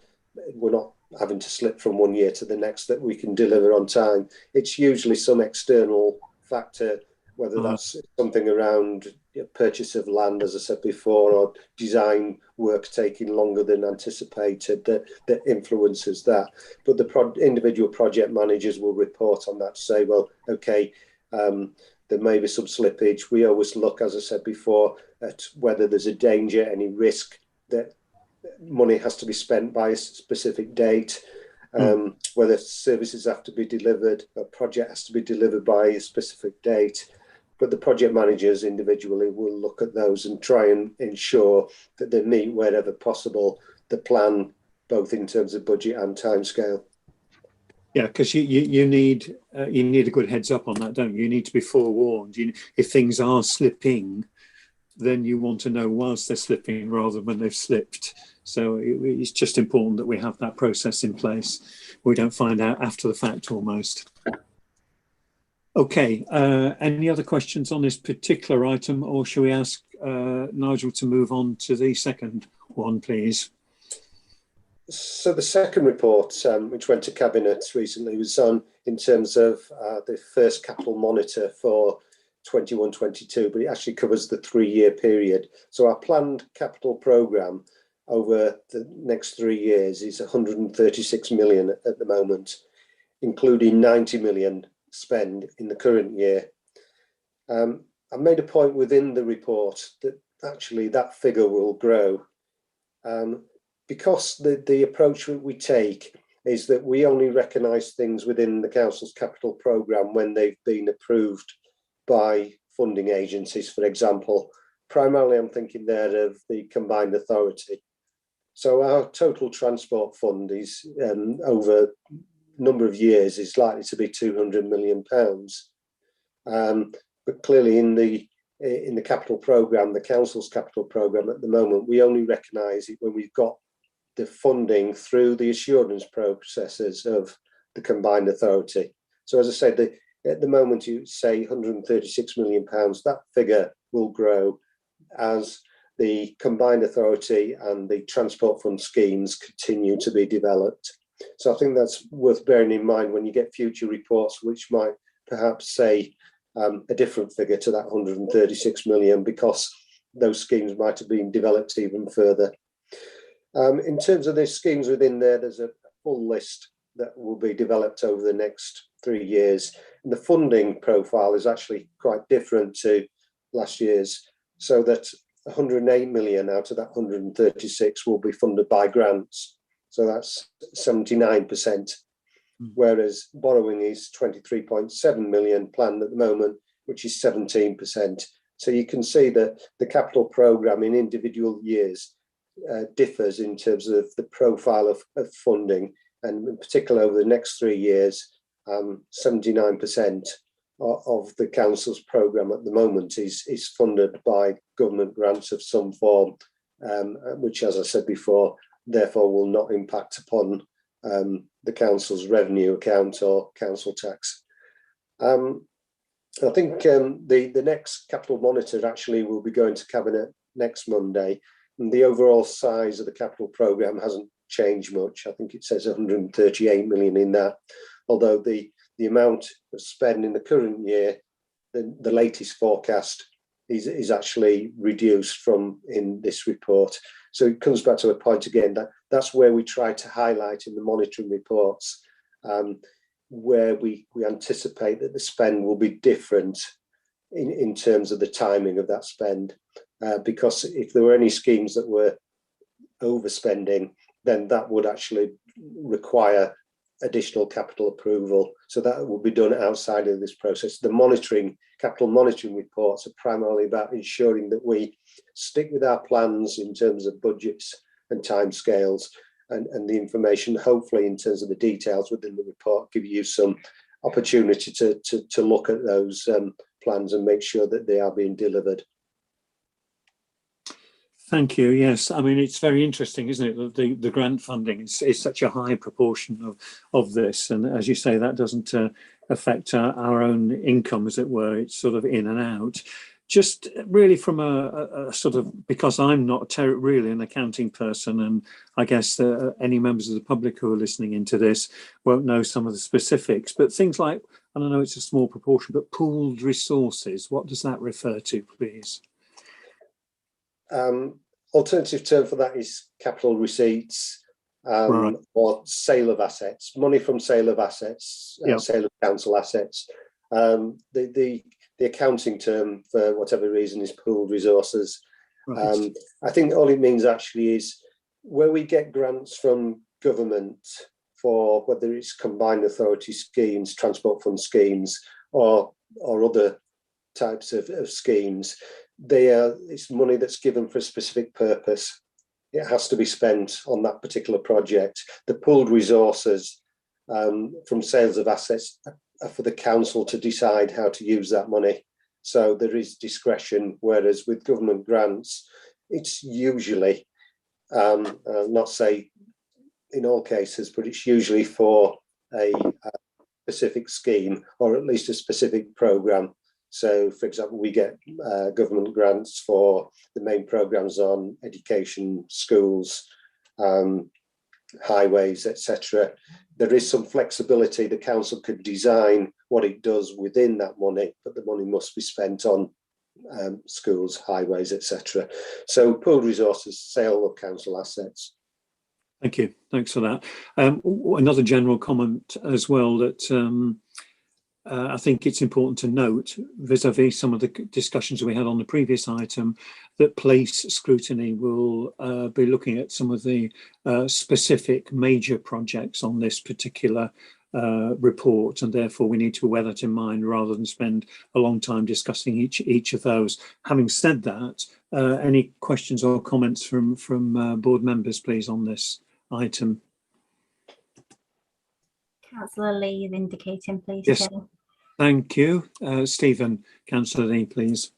we're not having to slip from 1 year to the next, that we can deliver on time. It's usually some external factor, whether that's something around purchase of land, as I said before, or design work taking longer than anticipated, that influences that. But the individual project managers will report on that to say, well, okay, there may be some slippage. We always look, as I said before, at whether there's a danger, any risk that money has to be spent by a specific date, whether services have to be delivered, a project has to be delivered by a specific date. But the project managers individually will look at those and try and ensure that they meet, wherever possible, the plan, both in terms of budget and timescale. Yeah, because you need a good heads up on that, don't you? You need to be forewarned. If things are slipping, then you want to know whilst they're slipping rather than when they've slipped. So it's just important that we have that process in place. We don't find out after the fact almost. Okay, any other questions on this particular item, or shall we ask Nigel to move on to the second one, please? So the second report, which went to Cabinet recently, was on in terms of the first capital monitor for 21-22, but it actually covers the 3-year period. So our planned capital programme over the next 3 years is 136 million at the moment, including 90 million spend in the current year. I made a point within the report that actually that figure will grow, because the approach we take is that we only recognise things within the council's capital programme when they've been approved by funding agencies. For example, primarily I'm thinking there of the combined authority. So our total transport fund is over number of years is likely to be £200 million, but clearly in the capital programme, the council's capital programme at the moment, we only recognise it when we've got the funding through the assurance processes of the combined authority. So as I said, at the moment you say £136 million, that figure will grow as the combined authority and the transport fund schemes continue to be developed. So I think that's worth bearing in mind when you get future reports, which might perhaps say a different figure to that 136 million, because those schemes might have been developed even further. In terms of the schemes within there, there's a full list that will be developed over the next 3 years. And the funding profile is actually quite different to last year's, so that 108 million out of that 136 will be funded by grants. So that's 79%, whereas borrowing is 23.7 million planned at the moment, which is 17%. So you can see that the capital programme in individual years differs in terms of the profile of funding, and in particular over the next 3 years, 79% of the council's programme at the moment is funded by government grants of some form, which, as I said before, therefore will not impact upon the council's revenue account or council tax. I think the next capital monitor actually will be going to Cabinet next Monday, and the overall size of the capital programme hasn't changed much. I think it says 138 million in that, although the amount of spend in the current year, the latest forecast is actually reduced from in this report. So it comes back to a point again that that's where we try to highlight in the monitoring reports, where we anticipate that the spend will be different in terms of the timing of that spend, because if there were any schemes that were overspending, then that would actually require additional capital approval. So that will be done outside of this process. The capital monitoring reports are primarily about ensuring that we stick with our plans in terms of budgets and timescales, and the information, hopefully in terms of the details within the report, give you some opportunity to look at those plans and make sure that they are being delivered. Thank you. Yes, I mean, it's very interesting, isn't it, that the grant funding is such a high proportion of this, and as you say, that doesn't affect our own income, as it were. It's sort of in and out. Just really from a sort of, because I'm not really an accounting person, and I guess any members of the public who are listening into this won't know some of the specifics, but things like, I don't know, it's a small proportion, but pooled resources, what does that refer to, please? Alternative term for that is capital receipts, right, or sale of assets, money from sale of assets, yep, sale of council assets. The accounting term, for whatever reason, is pooled resources. right. I think all it means actually is where we get grants from government for whether it's combined authority schemes, transport fund schemes, or other types of schemes. It's money that's given for a specific purpose. It has to be spent on that particular project. The pooled resources from sales of assets are for the council to decide how to use that money. So there is discretion, whereas with government grants, it's usually, not say in all cases, but it's usually for a specific scheme, or at least a specific programme. So, for example, we get government grants for the main programmes on education, schools, highways, etc. There is some flexibility. The council could design what it does within that money, but the money must be spent on schools, highways, etc. So, pooled resources, sale of council assets. Thank you. Thanks for that. Another general comment as well, that I think it's important to note, vis-a-vis some of the discussions we had on the previous item, that Place Scrutiny will be looking at some of the specific major projects on this particular report, and therefore we need to bear that in mind rather than spend a long time discussing each of those. Having said that, any questions or comments from board members, please, on this item? Councillor Lee is indicating, please. Yes, Chair. thank you. Stephen, Councillor Lee, please.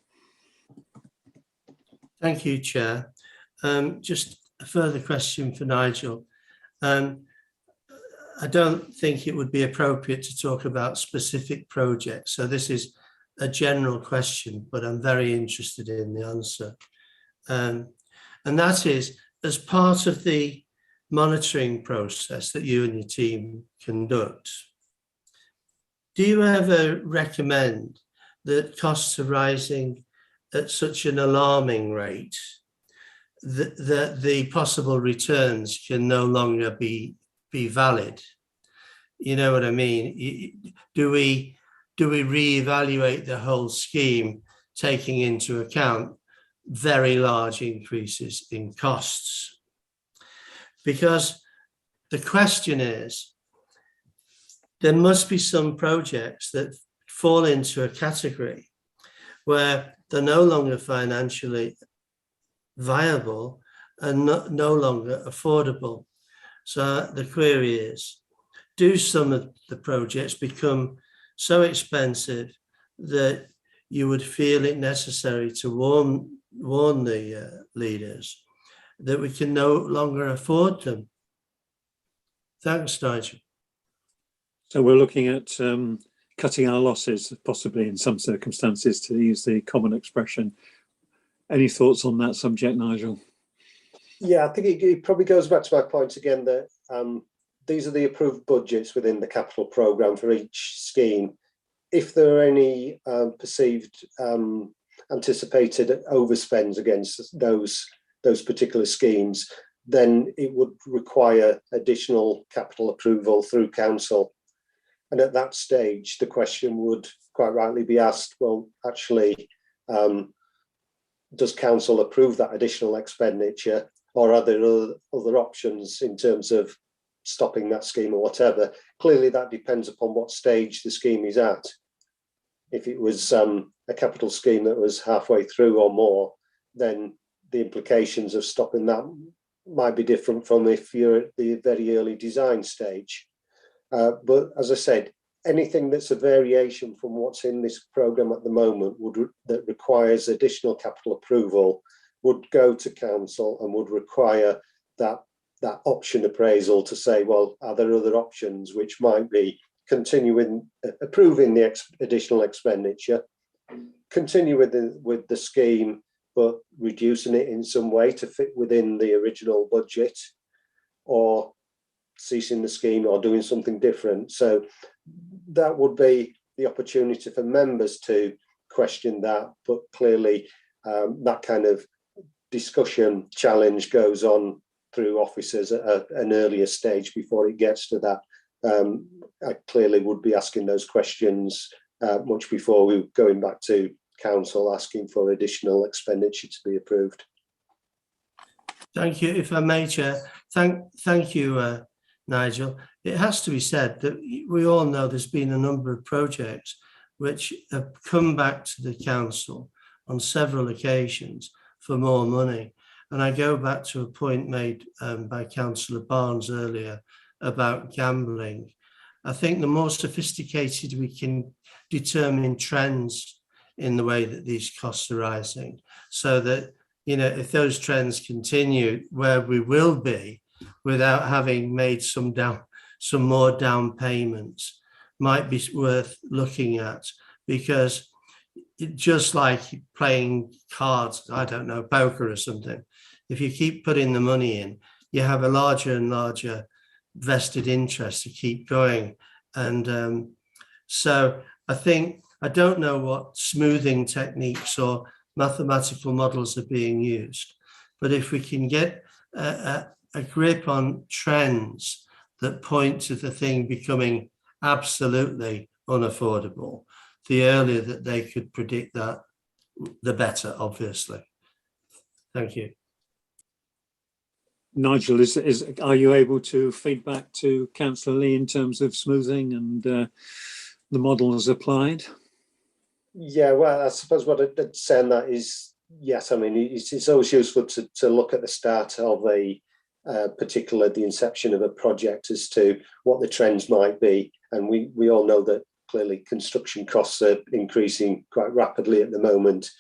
Thank you, Chair. Just a further question for Nigel. I don't think it would be appropriate to talk about specific projects. So this is a general question, but I'm very interested in the answer. And that is, as part of the monitoring process that you and your team conduct, do you ever recommend that costs are rising at such an alarming rate that the possible returns can no longer be valid? You know what I mean? Do we reevaluate the whole scheme, taking into account very large increases in costs? Because the question is, there must be some projects that fall into a category where they're no longer financially viable and no longer affordable. So the query is, do some of the projects become so expensive that you would feel it necessary to warn the leaders that we can no longer afford them? Thanks, Nigel. So we're looking at cutting our losses, possibly in some circumstances, to use the common expression. Any thoughts on that subject, Nigel? Yeah, I think it probably goes back to my point again that these are the approved budgets within the capital programme for each scheme. If there are any perceived anticipated overspends against those particular schemes, then it would require additional capital approval through council. And at that stage, the question would quite rightly be asked, well, actually, does council approve that additional expenditure, or are there other options in terms of stopping that scheme or whatever? Clearly, that depends upon what stage the scheme is at. If it was a capital scheme that was halfway through or more, then the implications of stopping that might be different from if you're at the very early design stage. But as I said, anything that's a variation from what's in this programme at the moment that requires additional capital approval would go to council and would require that option appraisal to say, well, are there other options which might be approving the additional expenditure, continue with the scheme, but reducing it in some way to fit within the original budget, or ceasing the scheme or doing something different. So that would be the opportunity for members to question that, but clearly that kind of discussion challenge goes on through officers at an earlier stage before it gets to that. I clearly would be asking those questions much before we going back to council asking for additional expenditure to be approved. Thank you. If I may, Chair, thank you, Nigel. It has to be said that we all know there's been a number of projects which have come back to the council on several occasions for more money. And I go back to a point made by Councillor Barnes earlier about gambling. I think the more sophisticated we can determine trends in the way that these costs are rising, so that, you know, if those trends continue, where we will be without having made some more down payments, might be worth looking at, because just like playing cards, I don't know, poker or something, if you keep putting the money in, you have a larger and larger vested interest to keep going. And so I don't know what smoothing techniques or mathematical models are being used, but if we can get a grip on trends that point to the thing becoming absolutely unaffordable, the earlier that they could predict that, the better, obviously. Thank you. Nigel, are you able to feed back to Councillor Lee in terms of smoothing and the models applied? Yeah, well, I suppose what I'd say on that is, yes, I mean, it's always useful to look at the start of the inception of a project as to what the trends might be. And we all know that clearly construction costs are increasing quite rapidly at the moment.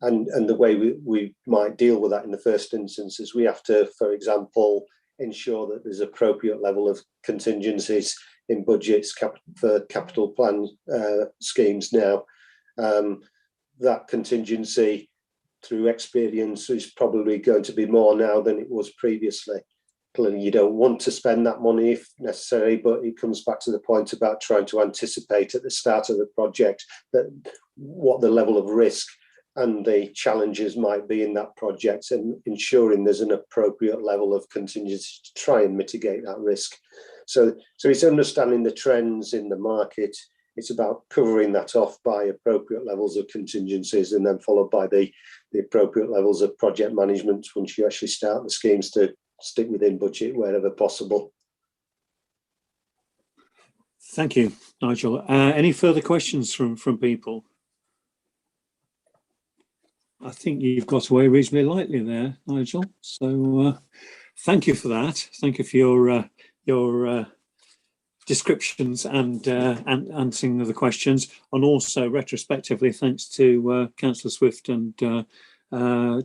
And the way we might deal with that in the first instance is we have to, for example, ensure that there's appropriate level of contingencies in budgets for capital plan schemes now. That contingency through experience is probably going to be more now than it was previously. Clearly, you don't want to spend that money if necessary, but it comes back to the point about trying to anticipate at the start of the project that what the level of risk and the challenges might be in that project, and ensuring there's an appropriate level of contingency to try and mitigate that risk. So it's understanding the trends in the market. It's about covering that off by appropriate levels of contingencies, and then followed by the appropriate levels of project management once you actually start the schemes to stick within budget wherever possible. Thank you, Nigel. Any further questions from people? I think you've got away reasonably lightly there, Nigel. So thank you for that. Thank you for your descriptions and answering of the questions, and also retrospectively thanks to Councillor Swift and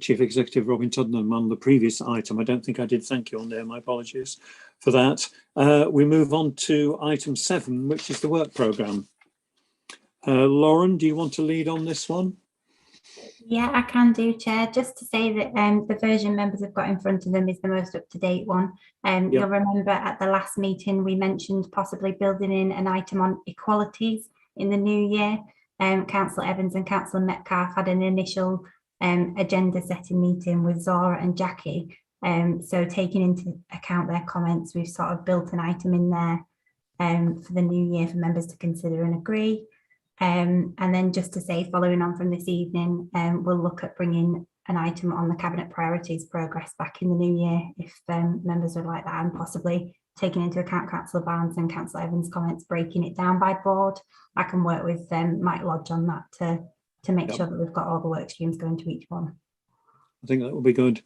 Chief Executive Robin Tuddenham on the previous item. I don't think I did thank you on there, my apologies for that. We move on to item 7, which is the work programme. Lauren, do you want to lead on this one? Yeah, I can do, Chair. Just to say that the version members have got in front of them is the most up-to-date one. You'll remember at the last meeting we mentioned possibly building in an item on equalities in the new year. Councillor Evans and Councillor Metcalfe had an initial agenda setting meeting with Zora and Jackie. So taking into account their comments, we've sort of built an item in there for the new year for members to consider and agree. And then just to say, following on from this evening, we'll look at bringing an item on the Cabinet Priorities progress back in the new year if members would like that, and possibly taking into account Councillor Barnes and Councillor Evans' comments, breaking it down by board. I can work with Mike Lodge on that to make sure that we've got all the work streams going to each one. I think that will be good.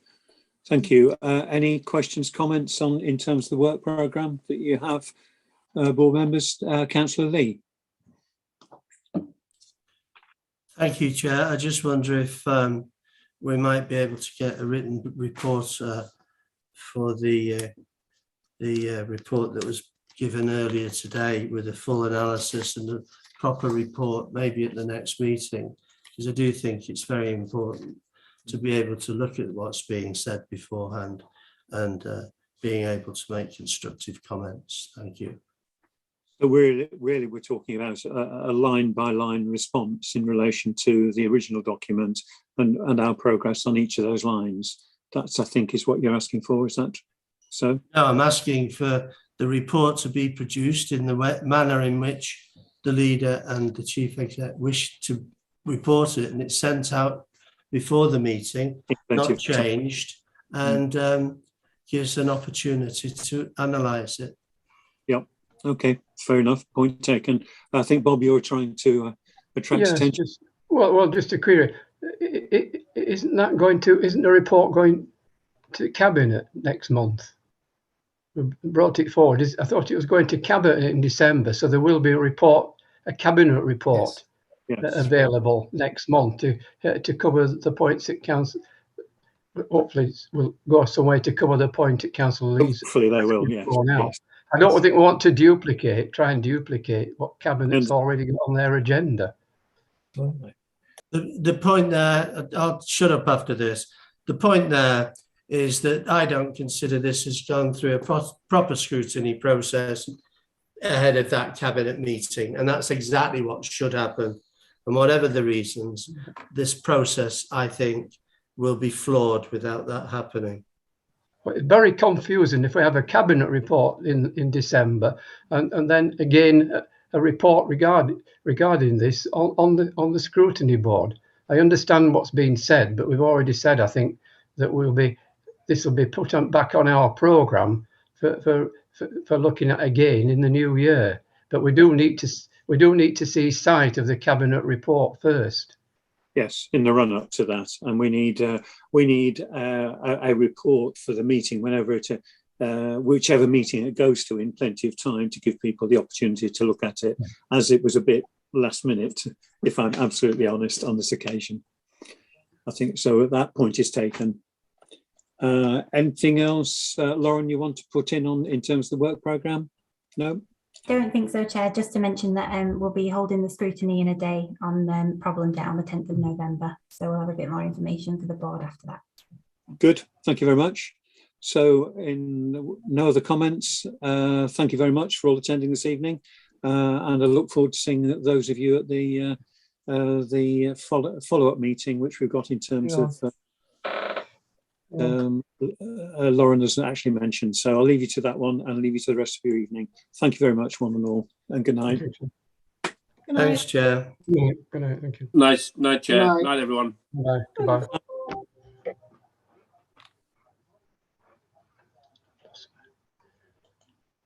Thank you. Any questions, comments on in terms of the work programme that you have, board members? Councillor Lee. Thank you, Chair. I just wonder if we might be able to get a written report for the report that was given earlier today, with a full analysis and a proper report, maybe at the next meeting, because I do think it's very important to be able to look at what's being said beforehand and being able to make constructive comments. Thank you. So we're talking about a line-by-line response in relation to the original document and our progress on each of those lines. That's, I think, is what you're asking for, is that so? No, I'm asking for the report to be produced in the manner in which the leader and the chief exec wish to report it, and it's sent out before the meeting, not changed, and gives an opportunity to analyse it. Yep. Okay, fair enough. Point taken. I think, Bob, you're trying to attract attention. Just to query, isn't the report going to Cabinet next month? We brought it forward. I thought it was going to Cabinet in December, so there will be a Cabinet report available next month to cover the points that Council. Hopefully, will go some way to cover the point that Council Lee's. Hopefully, they will. Yes. I don't think we want to try and duplicate what Cabinet's already got on their agenda. The point there, I'll shut up after this. The point there is that I don't consider this has gone through a proper scrutiny process ahead of that Cabinet meeting. And that's exactly what should happen. And whatever the reasons, this process, I think, will be flawed without that happening. Well, it's very confusing if we have a Cabinet report in December and then again a report regarding this on the scrutiny board. I understand what's being said, but we've already said, I think, that this will be put back on our programme for looking at again in the new year. But we do need to see sight of the Cabinet report first. Yes, in the run-up to that, and we need a report for the meeting whenever whichever meeting it goes to, in plenty of time to give people the opportunity to look at it, as it was a bit last minute, if I'm absolutely honest, on this occasion. I think so. At that point is taken. Anything else, Lauren, you want to put in terms of the work programme? No. Don't think so, Chair. Just to mention that we'll be holding the scrutiny in a day on Problem Day on the 10th of November. So we'll have a bit more information for the board after that. Good. Thank you very much. So no other comments. Thank you very much for all attending this evening. And I look forward to seeing those of you at the follow-up meeting, which we've got in terms of Lauren hasn't actually mentioned. So I'll leave you to that one and leave you to the rest of your evening. Thank you very much, one and all, and good night. Thanks, Chair. Good night. Thank you. Nice night, Chair. Night, everyone. Bye. Goodbye.